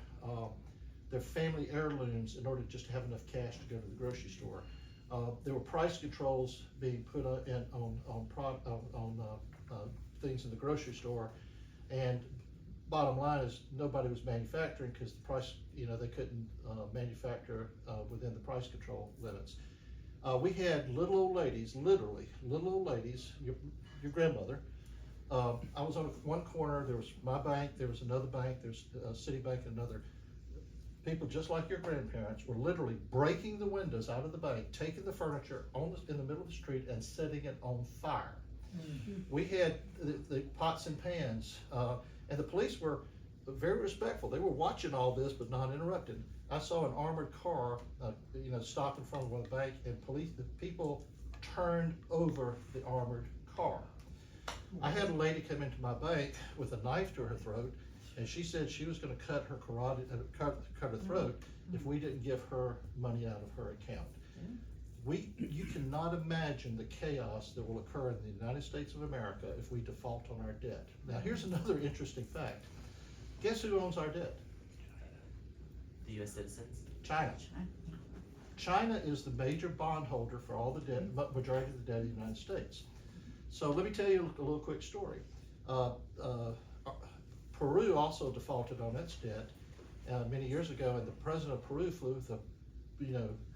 family heirlooms in order just to have enough cash to go to the grocery store. There were price controls being put on things in the grocery store, and bottom line is nobody was manufacturing because the price, they couldn't manufacture within the price control limits. We had little old ladies, literally little old ladies, your grandmother. I was on one corner, there was my bank, there was another bank, there's Citibank, another. People just like your grandparents were literally breaking the windows out of the bank, taking the furniture in the middle of the street and setting it on fire. Mm-hmm. We had the pots and pans, and the police were very respectful. They were watching all this, but not interrupting. I saw an armored car, stop in front of one bank, and the people turned over the armored car. I had a lady come into my bank with a knife to her throat, and she said she was going to cut her cut her throat if we didn't give her money out of her account. You cannot imagine the chaos that will occur in the United States of America if we default on our debt. Now, here's another interesting fact. Guess who owns our debt? The U.S. citizens? China. China is the major bondholder for all the debt, majority of the debt of the United States. So let me tell you a little quick story. Peru also defaulted on its debt many years ago, and the president of Peru flew the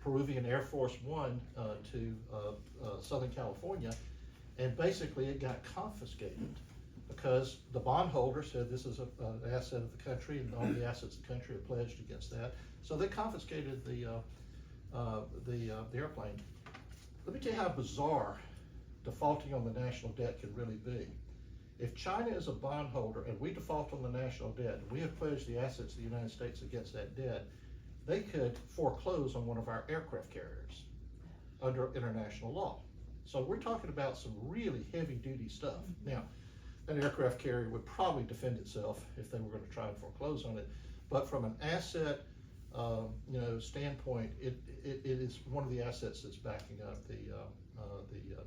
Peruvian Air Force One to Southern California, and basically it got confiscated because the bondholder said this is an asset of the country, and all the assets of the country are pledged against that. So they confiscated the airplane. Let me tell you how bizarre defaulting on the national debt can really be. If China is a bondholder and we default on the national debt, we have pledged the assets of the United States against that debt, they could foreclose on one of our aircraft carriers under international law. So we're talking about some really heavy duty stuff. Now, an aircraft carrier would probably defend itself if they were going to try and foreclose on it, but from an asset standpoint, it is one of the assets that's backing up the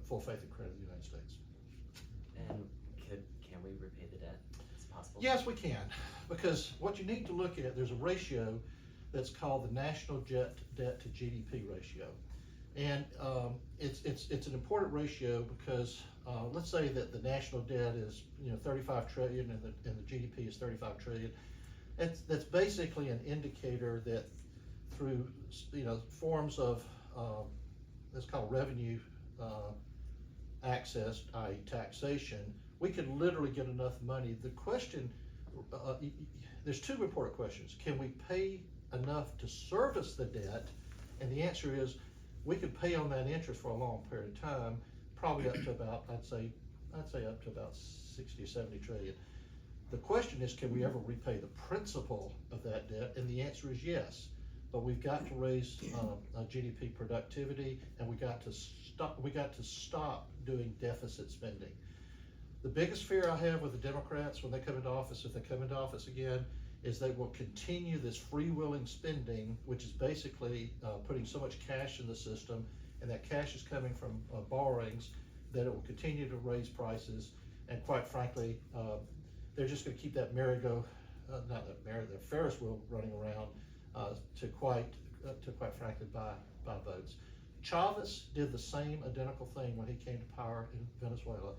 full faith and credit of the United States. And can we repay the debt? Is it possible? Yes, we can, because what you need to look at, there's a ratio that's called the national debt to GDP ratio, and it's an important ratio because let's say that the national debt is 35 trillion and the GDP is 35 trillion. That's basically an indicator that through forms of that's called revenue access, i.e. taxation, we could literally get enough money. The question, there's two important questions. Can we pay enough to service the debt? And the answer is we could pay on that interest for a long period of time, probably up to about, I'd say up to about 60 or 70 trillion. The question is, can we ever repay the principal of that debt? And the answer is yes. But we've got to raise GDP productivity, and we got to stop doing deficit spending. The biggest fear I have with the Democrats when they come into office, if they come into office again, is they will continue this freewheeling spending, which is basically putting so much cash in the system, and that cash is coming from borrowings, that it will continue to raise prices, and quite frankly, they're just going to keep that the Ferris wheel running around to quite frankly buy votes. Chavez did the same identical thing when he came to power in Venezuela.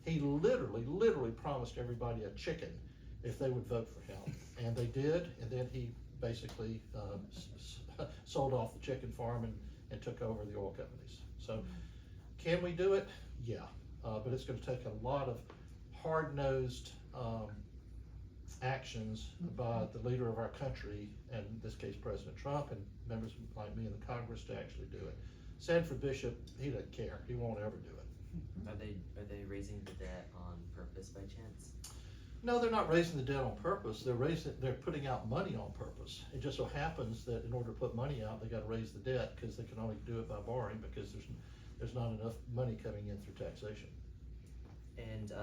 He literally promised everybody a chicken if they would vote for him, and they did, and then he basically sold off the chicken farm and took over the oil companies. So can we do it? Yeah, but it's going to take a lot of hard-nosed actions by the leader of our country, and in this case President Trump, and members like me in the Congress to actually do it. Sanford Bishop, he doesn't care. He won't ever do it. Are they raising the debt on purpose by chance? No, they're not raising the debt on purpose. They're putting out money on purpose. It just so happens that in order to put money out, they got to raise the debt because they can only do it by borrowing, because there's not enough money coming in through taxation. And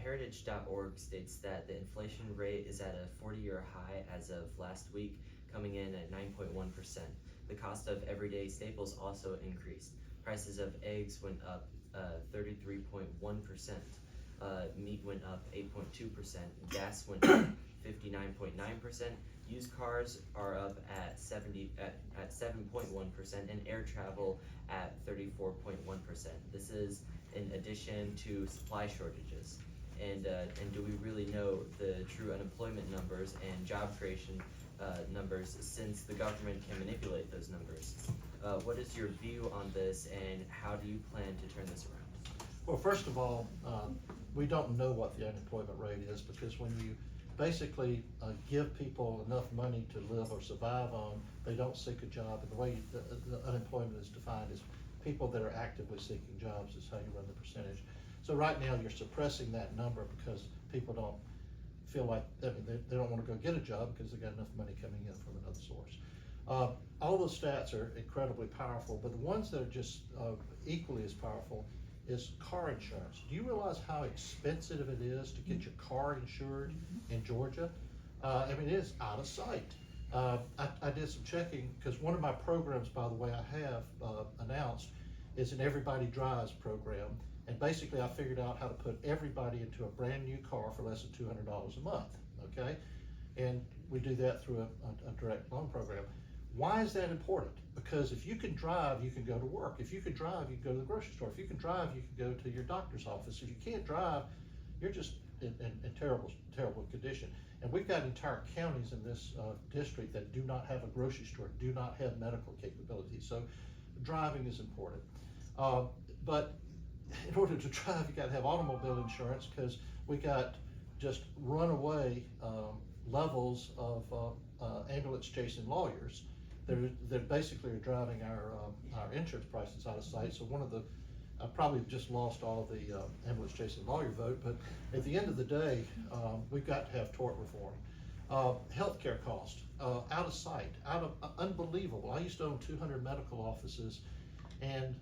Heritage.org states that the inflation rate is at a 40-year high as of last week, coming in at 9.1%. The cost of everyday staples also increased. Prices of eggs went up 33.1%. Meat went up 8.2%. Gas went up 59.9%. Used cars are up at 7.1%, and air travel at 34.1%. This is in addition to supply shortages. And do we really know the true unemployment numbers and job creation numbers, since the government can manipulate those numbers? What is your view on this, and how do you plan to turn this around? Well, first of all, we don't know what the unemployment rate is, because when you basically give people enough money to live or survive on, they don't seek a job. And the way the unemployment is defined is people that are actively seeking jobs is how you run the percentage. So right now you're suppressing that number because people don't feel like, they don't want to go get a job because they got enough money coming in from another source. All those stats are incredibly powerful, but the ones that are just equally as powerful is car insurance. Do you realize how expensive it is to get your car insured in Georgia? It is out of sight. I did some checking, because one of my programs, by the way, I have announced is an Everybody Drives program. And basically I figured out how to put everybody into a brand new car for less than $200 a month, okay? And we do that through a direct loan program. Why is that important? Because if you can drive, you can go to work. If you can drive, you can go to the grocery store. If you can drive, you can go to your doctor's office. If you can't drive, you're just in terrible condition. And we've got entire counties in this district that do not have a grocery store, do not have medical capabilities. So driving is important. But in order to drive, you got to have automobile insurance, because we got just runaway levels of ambulance chasing lawyers that basically are driving our insurance prices out of sight. So I probably just lost all of the ambulance chasing lawyer vote, but at the end of the day, we've got to have tort reform. Healthcare cost, out of sight, unbelievable. I used to own 200 medical offices, and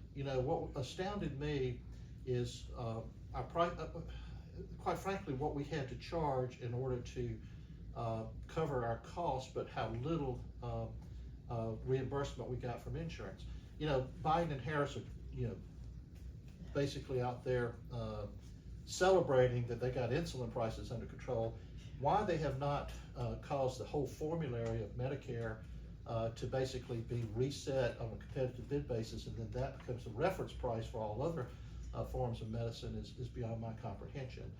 what astounded me is quite frankly what we had to charge in order to cover our costs, but how little reimbursement we got from insurance. Biden and Harris are basically out there celebrating that they got insulin prices under control. Why they have not caused the whole formulary of Medicare to basically be reset on a competitive bid basis, and then that becomes the reference price for all other forms of medicine is beyond my comprehension.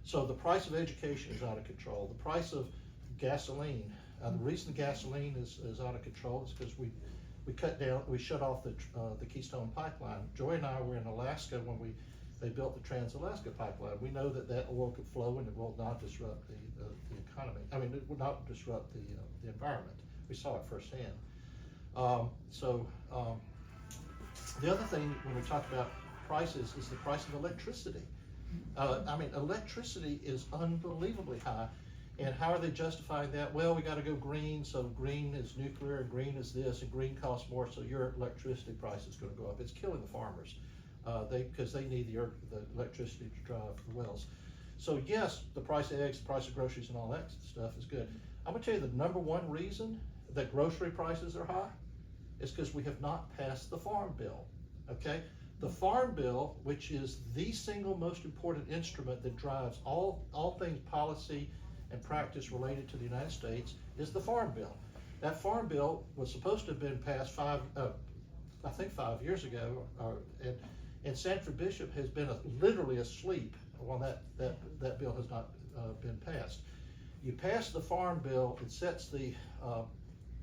So the price of education is out of control. The price of gasoline, the reason gasoline is out of control is because we shut off the Keystone Pipeline. Joy and I were in Alaska when they built the Trans-Alaska Pipeline. We know that oil could flow and it will not disrupt the economy. It will not disrupt the environment. We saw it firsthand. The other thing when we talk about prices is the price of electricity. Electricity is unbelievably high. And how are they justifying that? Well, we got to go green, so green is nuclear, and green is this, and green costs more, so your electricity price is going to go up. It's killing the farmers because they need the electricity to drive the wells. So yes, the price of eggs, the price of groceries, and all that stuff is good. I'm going to tell you the number one reason that grocery prices are high is because we have not passed the Farm Bill. Okay, the Farm Bill, which is the single most important instrument that drives all things policy and practice related to the United States, is the Farm Bill. That Farm Bill was supposed to have been passed 5 years ago, and Sanford Bishop has been literally asleep while that bill has not been passed. You pass the Farm Bill, it sets the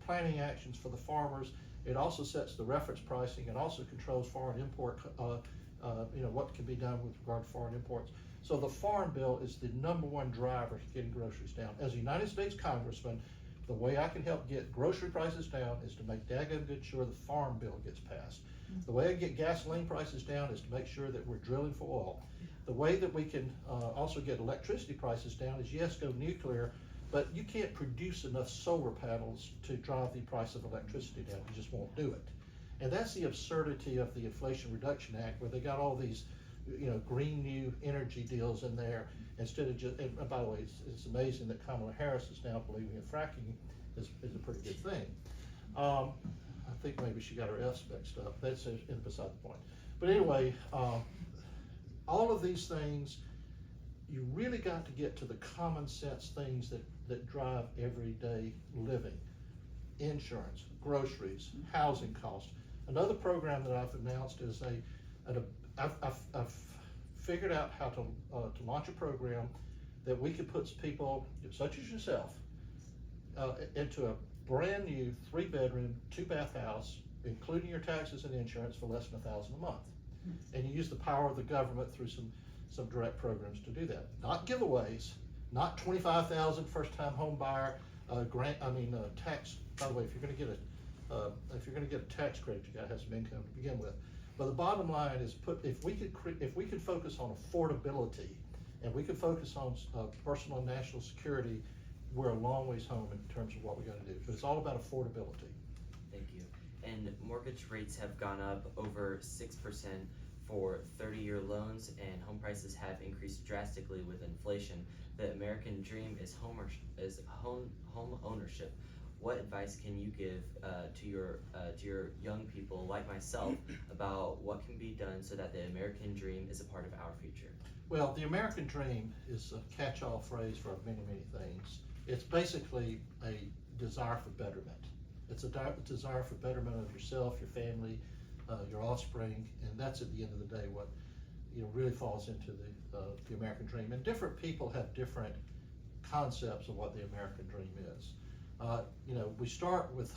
planning actions for the farmers. It also sets the reference pricing. It also controls foreign import, what can be done with regard to foreign imports. So the Farm Bill is the number one driver to getting groceries down. As a United States Congressman, the way I can help get grocery prices down is to make daggone good sure the Farm Bill gets passed. The way I get gasoline prices down is to make sure that we're drilling for oil. The way that we can also get electricity prices down is, yes, go nuclear, but you can't produce enough solar panels to drive the price of electricity down. You just won't do it. And that's the absurdity of the Inflation Reduction Act, where they got all these green new energy deals in there instead of just, and by the way, it's amazing that Kamala Harris is now believing in fracking is a pretty good thing. I think maybe she got her F's mixed up. That's beside the point. But anyway, all of these things, you really got to get to the common sense things that drive everyday living. Insurance, groceries, housing costs. Another program that I've announced is I've figured out how to launch a program that we could put people, such as yourself, into a brand new 3-bedroom, 2-bath house, including your taxes and insurance, for less than $1,000 a month. And you use the power of the government through some direct programs to do that. Not giveaways, not $25,000 first-time home buyer tax. By the way, if you're going to get a tax credit, you got to have some income to begin with. But the bottom line is, if we could focus on affordability, and we could focus on personal and national security, we're a long ways home in terms of what we got to do. But it's all about affordability. Thank you. And mortgage rates have gone up over 6% for 30-year loans, and home prices have increased drastically with inflation. The American dream is home ownership. What advice can you give to your young people like myself about what can be done so that the American dream is a part of our future? Well, the American dream is a catch-all phrase for many, many things. It's basically a desire for betterment. It's a desire for betterment of yourself, your family, your offspring, and that's at the end of the day what really falls into the American dream. And different people have different concepts of what the American dream is. We start with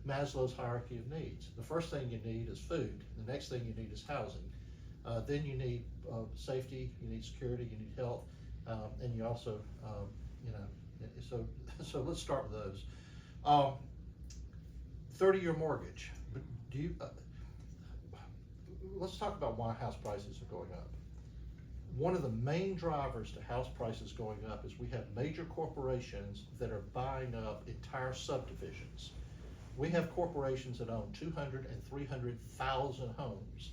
Maslow's hierarchy of needs. The first thing you need is food. The next thing you need is housing. Then you need safety, you need security, you need health, and you also, so let's start with those. 30-year mortgage. Let's talk about why house prices are going up. One of the main drivers to house prices going up is we have major corporations that are buying up entire subdivisions. We have corporations that own 200 and 300,000 homes.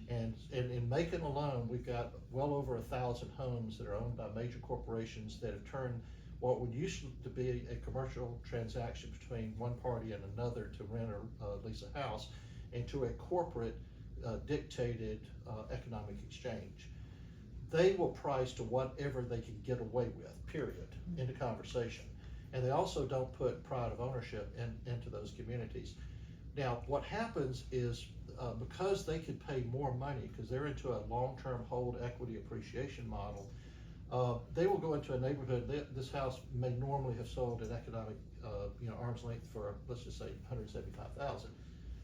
And in Macon alone, we've got well over 1,000 homes that are owned by major corporations that have turned what would used to be a commercial transaction between one party and another to rent or lease a house into a corporate dictated economic exchange. They will price to whatever they can get away with, period, into conversation. And they also don't put pride of ownership into those communities. Now, what happens is because they could pay more money, because they're into a long-term hold equity appreciation model, they will go into a neighborhood. This house may normally have sold at economic arm's length for, let's just say, $175,000.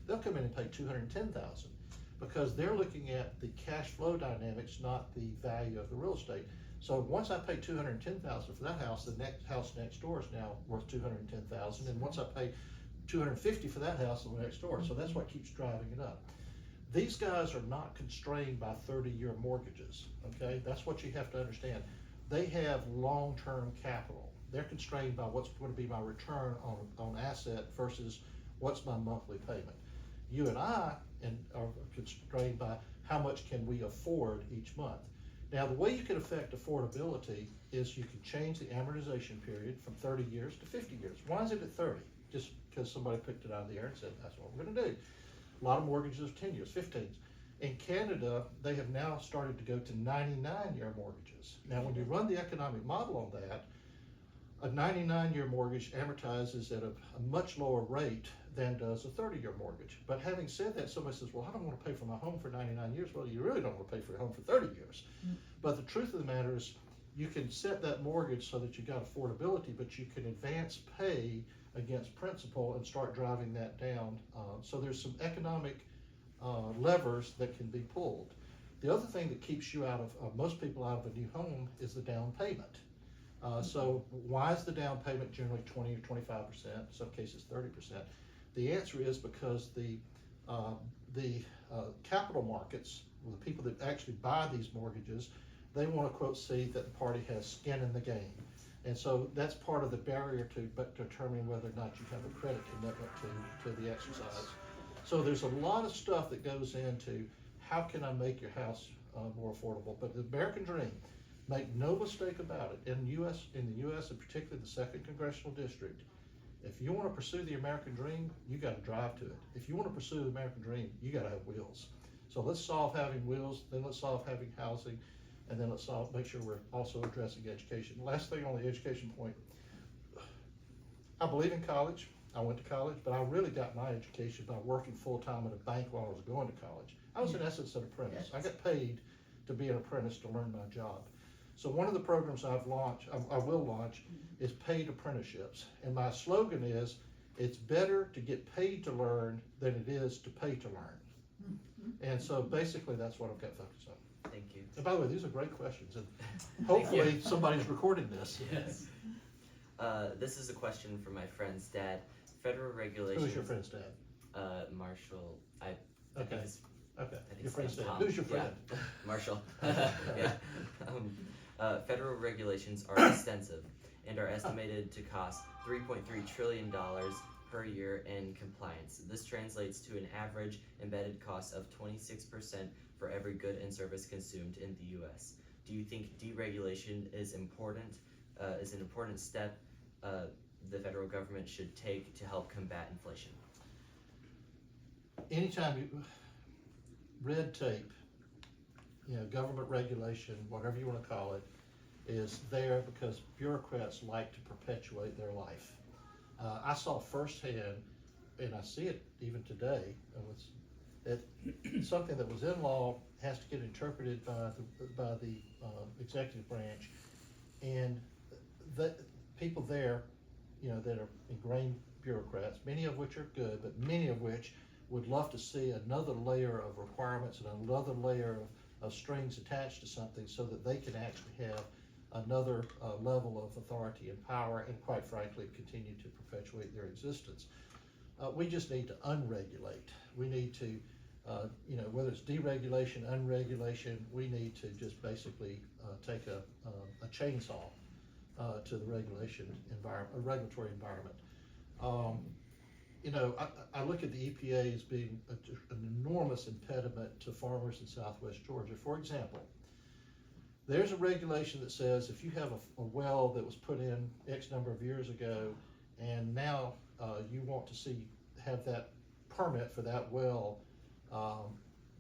They'll come in and pay $210,000 because they're looking at the cash flow dynamics, not the value of the real estate. So once I pay $210,000 for that house, the next house next door is now worth $210,000, and once I pay $250 for that house on the next door. So that's what keeps driving it up. These guys are not constrained by 30-year mortgages, okay? That's what you have to understand. They have long-term capital. They're constrained by what's going to be my return on asset versus what's my monthly payment. You and I are constrained by how much can we afford each month. Now, the way you can affect affordability is you can change the amortization period from 30 years to 50 years. Why is it at 30? Just because somebody picked it out of the air and said, that's what we're gonna do. A lot of mortgages are 10 years, 15. In Canada, they have now started to go to 99-year mortgages. Now, when you run the economic model on that, a 99-year mortgage amortizes at a much lower rate than does a 30-year mortgage. But having said that, somebody says, well, I don't want to pay for my home for 99 years. Well, you really don't want to pay for your home for 30 years. But the truth of the matter is, you can set that mortgage so that you've got affordability, but you can advance pay against principal and start driving that down. So there's some economic levers that can be pulled. The other thing that keeps you out of most people out of a new home is the down payment. So why is the down payment generally 20 or 25%, in some cases 30%? The answer is because the capital markets, the people that actually buy these mortgages, they want to, quote, see that the party has skin in the game. And so that's part of the barrier to determining whether or not you have a credit commitment to the exercise. So there's a lot of stuff that goes into how can I make your house more affordable. But the American dream, make no mistake about it, in the U.S. and particularly the 2nd Congressional District, if you want to pursue the American dream, you got to drive to it. If you want to pursue the American dream, you got to have wheels. So let's solve having wheels, then let's solve having housing, and then let's make sure we're also addressing education. Last thing on the education point, I believe in college. I went to college, but I really got my education by working full-time at a bank while I was going to college. I was in essence an apprentice. I got paid to be an apprentice to learn my job. So one of the programs I will launch is paid apprenticeships. And my slogan is, it's better to get paid to learn than it is to pay to learn. And so basically that's what I've got focused on. Thank you. And by the way, these are great questions, and hopefully somebody's recording this. Yes. This is a question from my friend's dad. Federal regulations. Who's your friend's dad? Marshall. Okay. Okay. Your friend's dad. Who's your friend? Yeah. Marshall. Yeah. Federal regulations are extensive and are estimated to cost $3.3 trillion per year in compliance. This translates to an average embedded cost of 26% for every good and service consumed in the U.S. Do you think deregulation is an important step the federal government should take to help combat inflation? Anytime red tape, government regulation, whatever you want to call it, is there because bureaucrats like to perpetuate their life. I saw firsthand, and I see it even today, that something that was in law has to get interpreted by the executive branch, and the people there, that are ingrained bureaucrats, many of which are good, but many of which would love to see another layer of requirements and another layer of strings attached to something so that they can actually have another level of authority and power, and quite frankly continue to perpetuate their existence. We just need to unregulate. We need to, whether it's deregulation, unregulation, we need to just basically take a chainsaw to the regulatory environment. I look at the EPA as being an enormous impediment to farmers in Southwest Georgia. For example, there's a regulation that says if you have a well that was put in X number of years ago, and now you want to have that permit for that well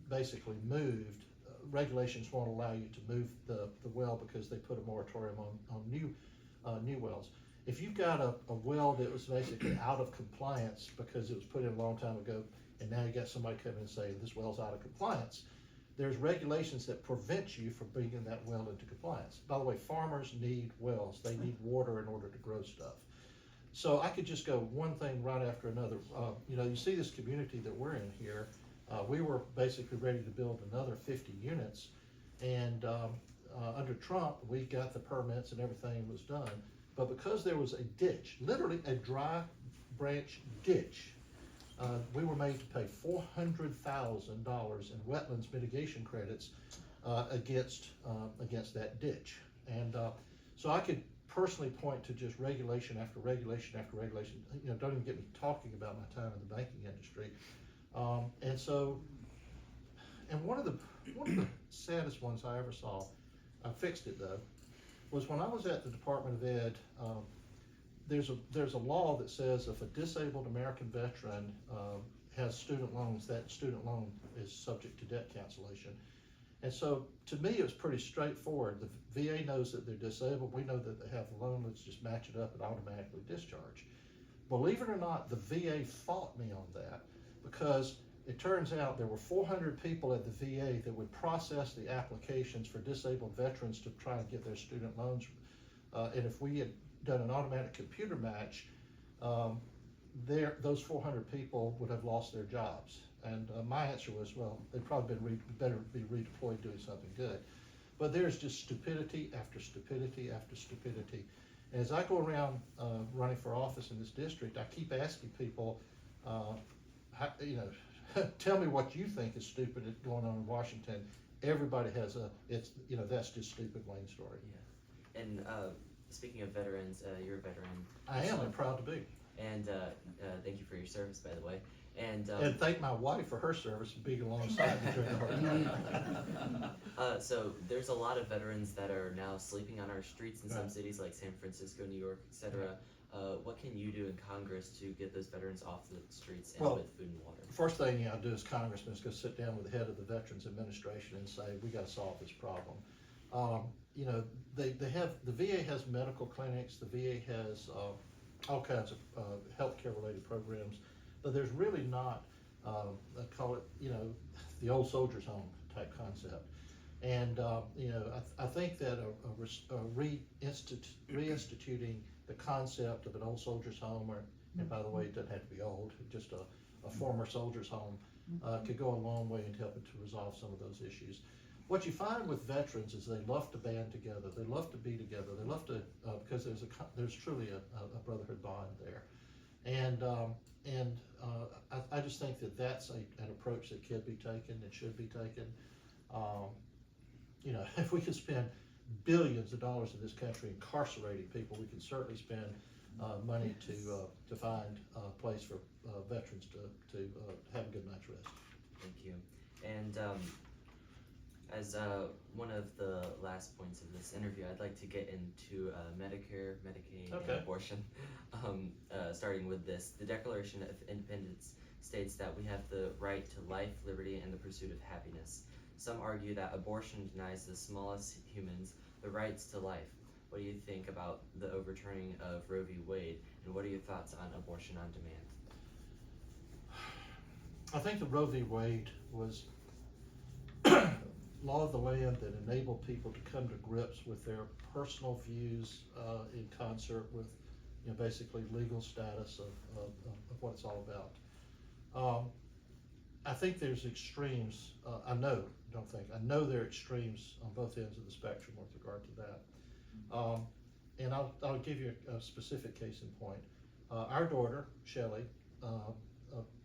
basically moved, regulations won't allow you to move the well because they put a moratorium on new wells. If you've got a well that was basically out of compliance because it was put in a long time ago, and now you got somebody come in and say this well's out of compliance, there's regulations that prevent you from bringing that well into compliance. By the way, farmers need wells. They need water in order to grow stuff. So I could just go one thing right after another. You see this community that we're in here. We were basically ready to build another 50 units, and under Trump, we got the permits and everything was done. But because there was a ditch, literally a dry branch ditch, we were made to pay $400,000 in wetlands mitigation credits against that ditch. And so I could personally point to just regulation after regulation after regulation. You know, don't even get me talking about my time in the banking industry. And one of the saddest ones I ever saw, I fixed it though, was when I was at the Department of Ed. There's a law that says if a disabled American veteran has student loans, that student loan is subject to debt cancellation. And so to me, it was pretty straightforward. The VA knows that they're disabled. We know that they have a loan. Let's just match it up and automatically discharge. Believe it or not, the VA fought me on that because it turns out there were 400 people at the VA that would process the applications for disabled veterans to try and get their student loans. And if we had done an automatic computer match, those 400 people would have lost their jobs. And my answer was, well, they'd probably better be redeployed doing something good. But there's just stupidity after stupidity after stupidity. And as I go around running for office in this district, I keep asking people, tell me what you think is stupid going on in Washington. Everybody has that's just stupid, Wayne story. Yeah. And speaking of veterans, you're a veteran. I am, and proud to be. And thank you for your service, by the way. And thank my wife for her service and being alongside me during the hard time. So there's a lot of veterans that are now sleeping on our streets in some cities like San Francisco, New York, etc. What can you do in Congress to get those veterans off the streets and with food and water? First thing you gotta do as congressman is go sit down with the head of the Veterans Administration and say, we gotta solve this problem. The VA has medical clinics, the VA has all kinds of healthcare related programs, but there's really not, I call it, the old soldiers home type concept. And I think that reinstituting the concept of an old soldiers home, and by the way, it doesn't have to be old, just a former soldiers home, could go a long way in helping to resolve some of those issues. What you find with veterans is they love to band together, they love to be together, they love to, because there's truly a brotherhood bond there. And I just think that that's an approach that can be taken and should be taken. If we could spend billions of dollars in this country incarcerating people, we can certainly spend money to find a place for veterans to have a good night's rest. Thank you. And as one of the last points of this interview, I'd like to get into Medicare, Medicaid, and abortion. Starting with this, the Declaration of Independence states that we have the right to life, liberty, and the pursuit of happiness. Some argue that abortion denies the smallest humans the rights to life. What do you think about the overturning of Roe v. Wade, and what are your thoughts on abortion on demand? I think the Roe v. Wade was law of the land that enabled people to come to grips with their personal views in concert with, basically legal status of what it's all about. I think there's extremes. I know there are extremes on both ends of the spectrum with regard to that. And I'll give you a specific case in point. Our daughter, Shelley, a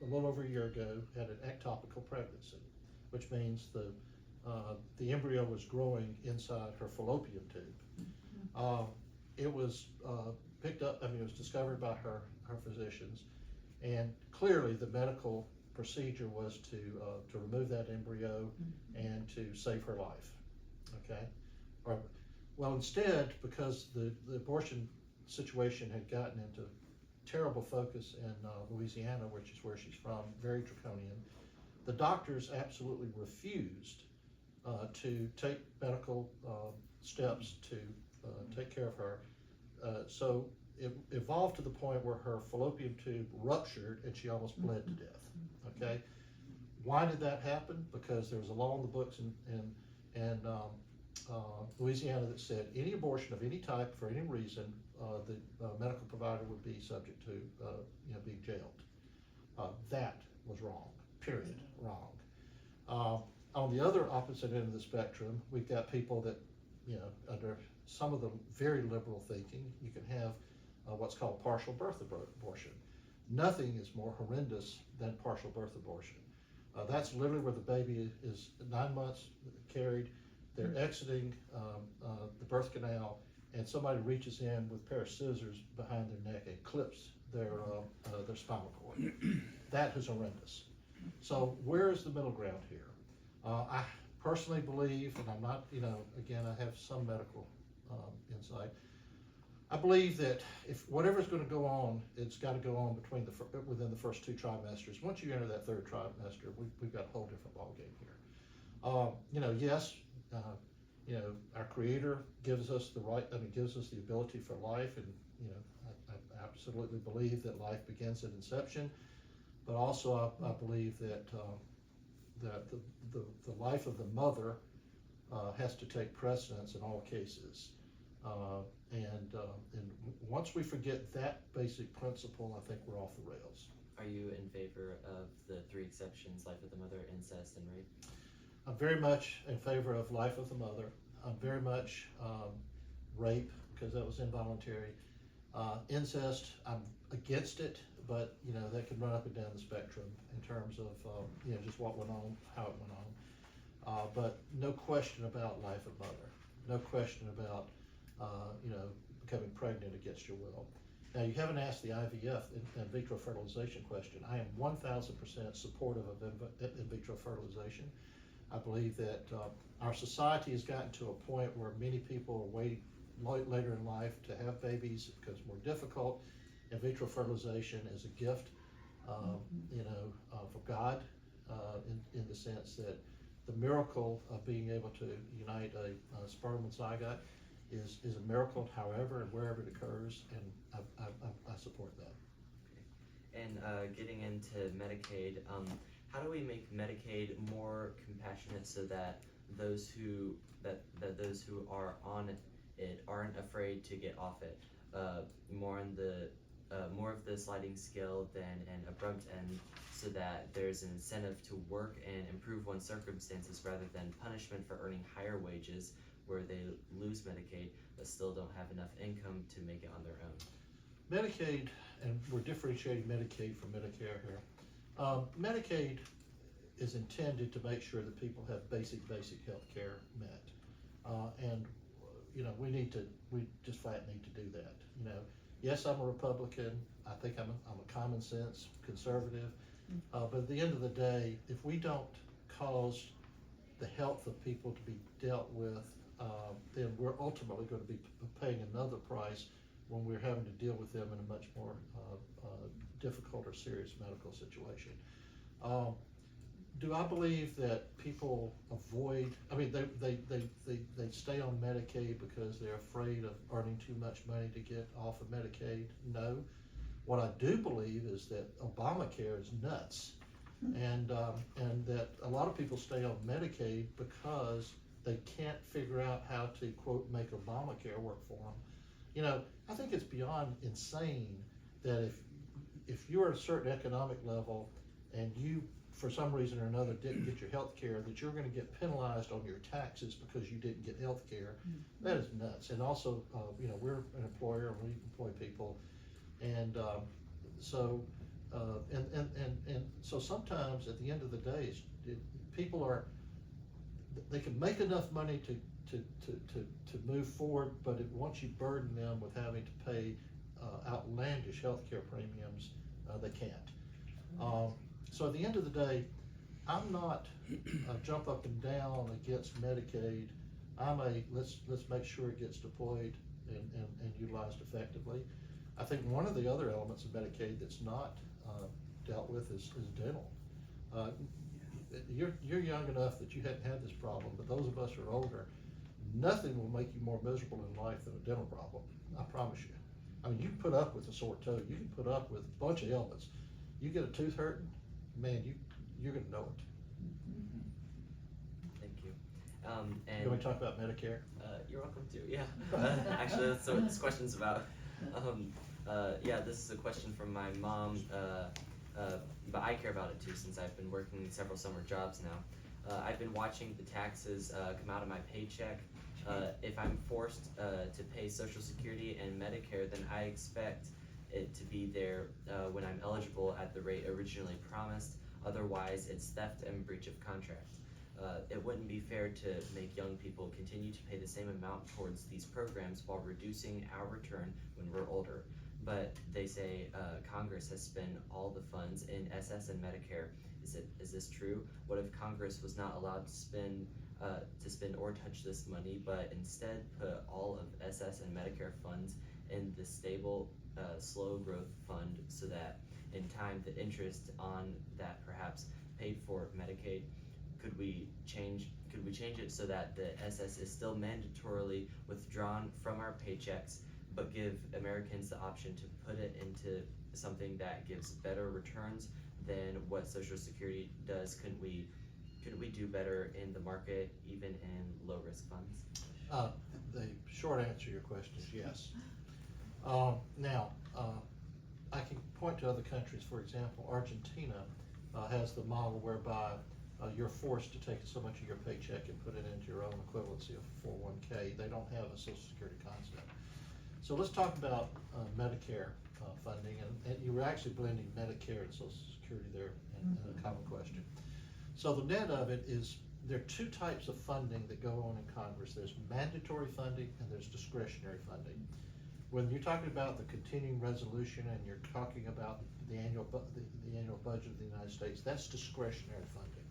little over a year ago, had an ectopical pregnancy, which means the embryo was growing inside her fallopian tube. It was picked up, it was discovered by her physicians, and clearly the medical procedure was to remove that embryo and to save her life, okay? Well, instead, because the abortion situation had gotten into terrible focus in Louisiana, which is where she's from, very draconian, the doctors absolutely refused to take medical steps to take care of her. So it evolved to the point where her fallopian tube ruptured and she almost bled to death, okay? Why did that happen? Because there was a law in the books in Louisiana that said any abortion of any type for any reason, the medical provider would be subject to being jailed. That was wrong, period, wrong. On the other opposite end of the spectrum, we've got people that, under some of the very liberal thinking, you can have what's called partial birth abortion. Nothing is more horrendous than partial birth abortion. That's literally where the baby is 9 months carried, they're exiting the birth canal, and somebody reaches in with a pair of scissors behind their neck and clips their spinal cord. That is horrendous. So where is the middle ground here? I personally believe, and I'm not, again, I have some medical insight. I believe that if whatever's going to go on, it's got to go on within the first 2 trimesters. Once you enter that 3rd trimester, we've got a whole different ballgame here. Yes, our Creator gives us the right. Gives us the ability for life, and I absolutely believe that life begins at inception. But also, I believe that the life of the mother has to take precedence in all cases. And once we forget that basic principle, I think we're off the rails. Are you in favor of the 3 exceptions, life of the mother, incest, and rape? I'm very much in favor of life of the mother. I'm very much rape, because that was involuntary. Incest, I'm against it, but that can run up and down the spectrum in terms of just what went on, how it went on. But no question about life of mother. No question about becoming pregnant against your will. Now, you haven't asked the IVF, in vitro fertilization question. I am 1,000% supportive of in vitro fertilization. I believe that our society has gotten to a point where many people are waiting later in life to have babies because it's more difficult. In vitro fertilization is a gift, from God, in the sense that the miracle of being able to unite a sperm and zygote is a miracle, however and wherever it occurs, and I support that. Okay. And getting into Medicaid, how do we make Medicaid more compassionate so that those who are on it aren't afraid to get off it? More of the sliding scale than an abrupt end, so that there's an incentive to work and improve one's circumstances rather than punishment for earning higher wages, where they lose Medicaid but still don't have enough income to make it on their own. Medicaid, and we're differentiating Medicaid from Medicare here. Medicaid is intended to make sure that people have basic health care met. And we just flat need to do that. Yes, I'm a Republican. I think I'm a common sense conservative. But at the end of the day, if we don't cause the health of people to be dealt with, then we're ultimately going to be paying another price when we're having to deal with them in a much more difficult or serious medical situation. Do I believe that people avoid, they stay on Medicaid because they're afraid of earning too much money to get off of Medicaid? No. What I do believe is that Obamacare is nuts, and that a lot of people stay on Medicaid because they can't figure out how to, quote, make Obamacare work for them. I think it's beyond insane that if you're at a certain economic level and you, for some reason or another, didn't get your health care, that you're going to get penalized on your taxes because you didn't get health care. That is nuts. And also, we're an employer and we employ people. And so sometimes at the end of the day, people they can make enough money to move forward, but once you burden them with having to pay outlandish health care premiums, they can't. So at the end of the day, I'm not jump up and down against Medicaid. I'm let's make sure it gets deployed and utilized effectively. I think one of the other elements of Medicaid that's not dealt with is dental. You're young enough that you hadn't had this problem, but those of us who are older, nothing will make you more miserable in life than a dental problem. I promise you. You can put up with a sore toe. You can put up with a bunch of ailments. You get a tooth hurting, man, you're going to know it. Thank you. You want to talk about Medicare? You're welcome to. Yeah. Actually, that's what this question's about. This is a question from my mom, but I care about it too, since I've been working several summer jobs now. I've been watching the taxes come out of my paycheck. If I'm forced to pay Social Security and Medicare, then I expect it to be there when I'm eligible at the rate originally promised. Otherwise, it's theft and breach of contract. It wouldn't be fair to make young people continue to pay the same amount towards these programs while reducing our return when we're older. But they say Congress has spent all the funds in SS and Medicare. Is this true? What if Congress was not allowed to spend or touch this money, but instead put all of SS and Medicare funds in the stable, slow growth fund, so that in time the interest on that perhaps paid for Medicaid? Could we change it so that the SS is still mandatorily withdrawn from our paychecks, but give Americans the option to put it into something that gives better returns than what Social Security does? Could we do better in the market, even in low risk funds? The short answer to your question is yes. Now, I can point to other countries. For example, Argentina has the model whereby you're forced to take so much of your paycheck and put it into your own equivalency of 401k. They don't have a Social Security concept. So let's talk about Medicare funding, and you were actually blending Medicare and Social Security there in a common question. So the net of it is there are two types of funding that go on in Congress. There's mandatory funding and there's discretionary funding. When you're talking about the continuing resolution and you're talking about the annual budget of the United States, that's discretionary funding.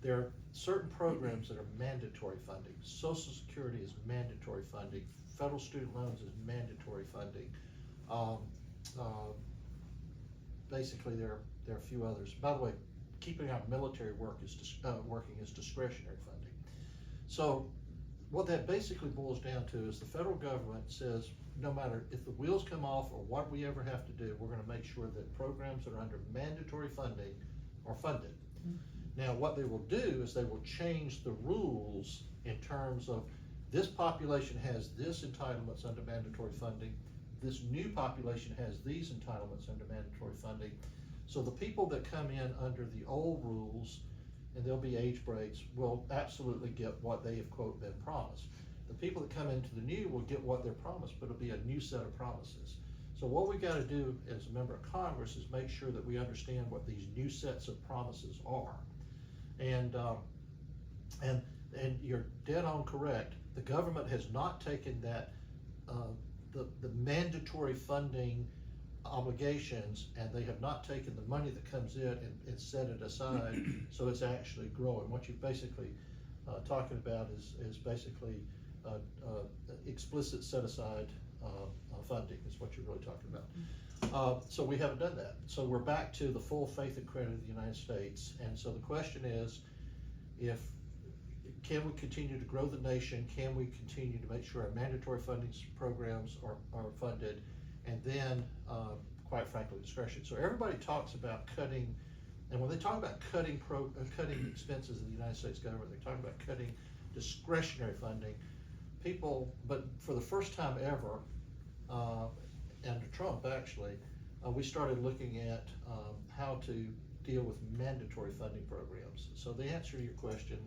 There are certain programs that are mandatory funding. Social Security is mandatory funding. Federal student loans is mandatory funding. Basically, there are a few others. By the way, keeping our military working is discretionary funding. So what that basically boils down to is the federal government says, no matter if the wheels come off or what we ever have to do, we're going to make sure that programs that are under mandatory funding are funded. Now, what they will do is they will change the rules in terms of this population has this entitlements under mandatory funding, this new population has these entitlements under mandatory funding. So the people that come in under the old rules, and there'll be age breaks, will absolutely get what they have, quote, been promised. The people that come into the new will get what they're promised, but it'll be a new set of promises. So what we've got to do as a member of Congress is make sure that we understand what these new sets of promises are. And you're dead on correct. The government has not taken that the mandatory funding obligations, and they have not taken the money that comes in and set it aside so it's actually growing. What you're basically talking about is basically explicit set aside funding is what you're really talking about. So we haven't done that. So we're back to the full faith and credit of the United States. And so the question is, can we continue to grow the nation? Can we continue to make sure our mandatory funding programs are funded? And then, quite frankly, discretion. So everybody talks about cutting, and when they talk about cutting expenses of the United States government, they talk about cutting discretionary funding. But for the first time ever, under Trump actually, we started looking at how to deal with mandatory funding programs. So the answer to your question,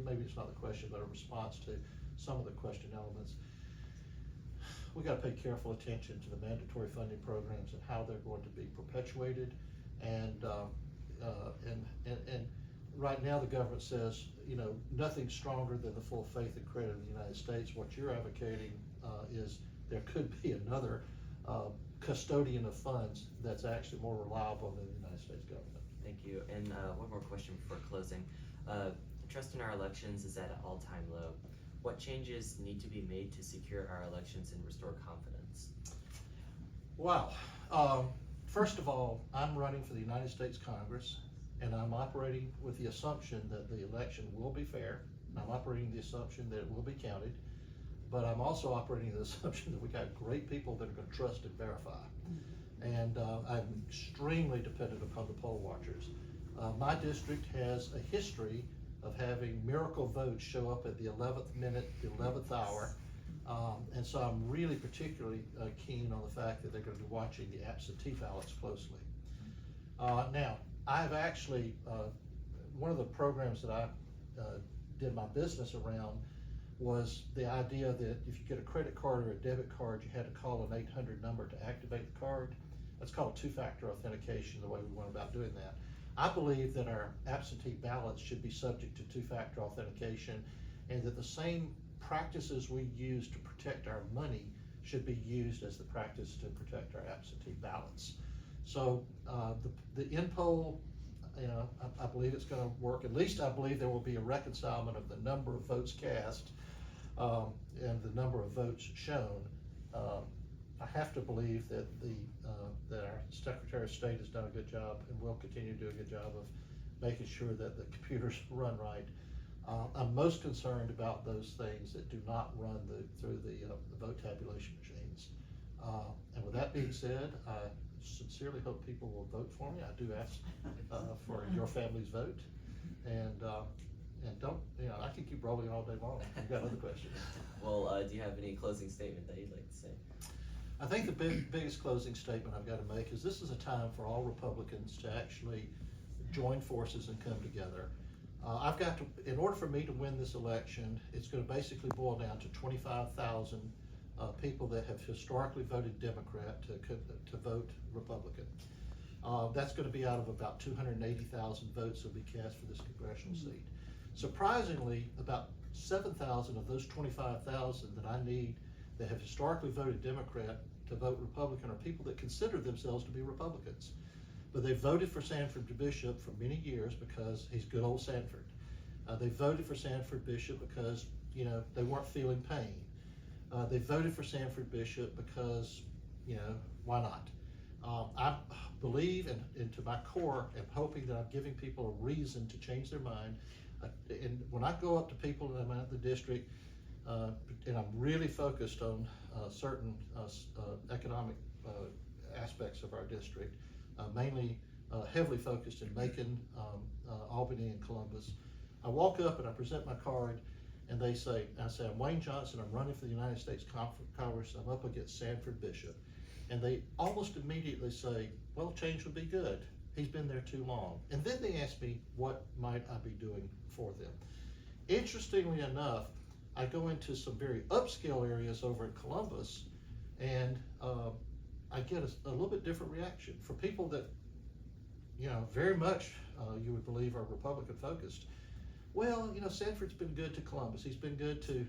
maybe it's not the question, but a response to some of the question elements, we got to pay careful attention to the mandatory funding programs and how they're going to be perpetuated. And right now the government says, nothing stronger than the full faith and credit of the United States. What you're advocating is there could be another custodian of funds that's actually more reliable than the United States government. Thank you. And one more question before closing. Trust in our elections is at an all-time low. What changes need to be made to secure our elections and restore confidence? Wow. First of all, I'm running for the United States Congress, and I'm operating with the assumption that the election will be fair. I'm operating the assumption that it will be counted, but I'm also operating the assumption that we got great people that are going to trust and verify. And I'm extremely dependent upon the poll watchers. My district has a history of having miracle votes show up at the 11th minute, the 11th hour. And so I'm really particularly keen on the fact that they're going to be watching the absentee ballots closely. Now, I've actually, one of the programs that I did my business around was the idea that if you get a credit card or a debit card, you had to call an 800 number to activate the card. That's called two-factor authentication, the way we went about doing that. I believe that our absentee ballots should be subject to two-factor authentication, and that the same practices we use to protect our money should be used as the practice to protect our absentee ballots. So the in-poll, I believe it's going to work. At least I believe there will be a reconcilement of the number of votes cast and the number of votes shown. I have to believe that that our Secretary of State has done a good job and will continue to do a good job of making sure that the computers run right. I'm most concerned about those things that do not run through the vote tabulation machines. And with that being said, I sincerely hope people will vote for me. I do ask for your family's vote, and don't, I can keep rolling all day long. You've got other questions. Well, do you have any closing statement that you'd like to say? I think the biggest closing statement I've got to make is this is a time for all Republicans to actually join forces and come together. In order for me to win this election, it's going to basically boil down to 25,000 people that have historically voted Democrat to vote Republican. That's going to be out of about 280,000 votes that will be cast for this congressional seat. Surprisingly, about 7,000 of those 25,000 that I need that have historically voted Democrat to vote Republican are people that consider themselves to be Republicans. But they voted for Sanford Bishop for many years because he's good old Sanford. They voted for Sanford Bishop because, they weren't feeling pain. They voted for Sanford Bishop because, why not? I believe, and to my core, am hoping that I'm giving people a reason to change their mind. And when I go up to people and I'm at the district, and I'm really focused on certain economic aspects of our district, mainly heavily focused in Macon, Albany, and Columbus. I walk up and I present my card, and I say, I'm Wayne Johnson, I'm running for the United States Congress, I'm up against Sanford Bishop. And they almost immediately say, well, change would be good. He's been there too long. And then they ask me, what might I be doing for them? Interestingly enough, I go into some very upscale areas over in Columbus, and I get a little bit different reaction. For people that, very much you would believe are Republican focused, well, Sanford's been good to Columbus. He's been good to,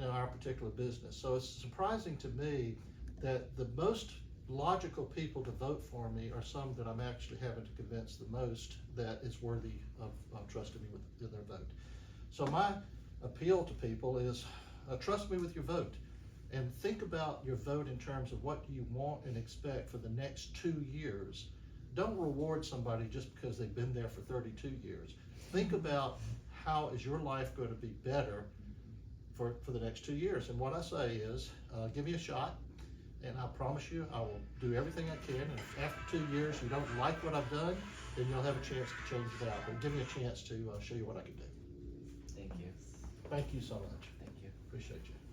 our particular business. So it's surprising to me that the most logical people to vote for me are some that I'm actually having to convince the most that it's worthy of trusting me with their vote. So my appeal to people is trust me with your vote, and think about your vote in terms of what you want and expect for the next 2 years. Don't reward somebody just because they've been there for 32 years. Think about how is your life going to be better for the next 2 years. And what I say is, give me a shot, and I promise you I will do everything I can. And if after 2 years you don't like what I've done, then you'll have a chance to change it out. But give me a chance to show you what I can do. Thank you. Thank you so much. Thank you. Appreciate you.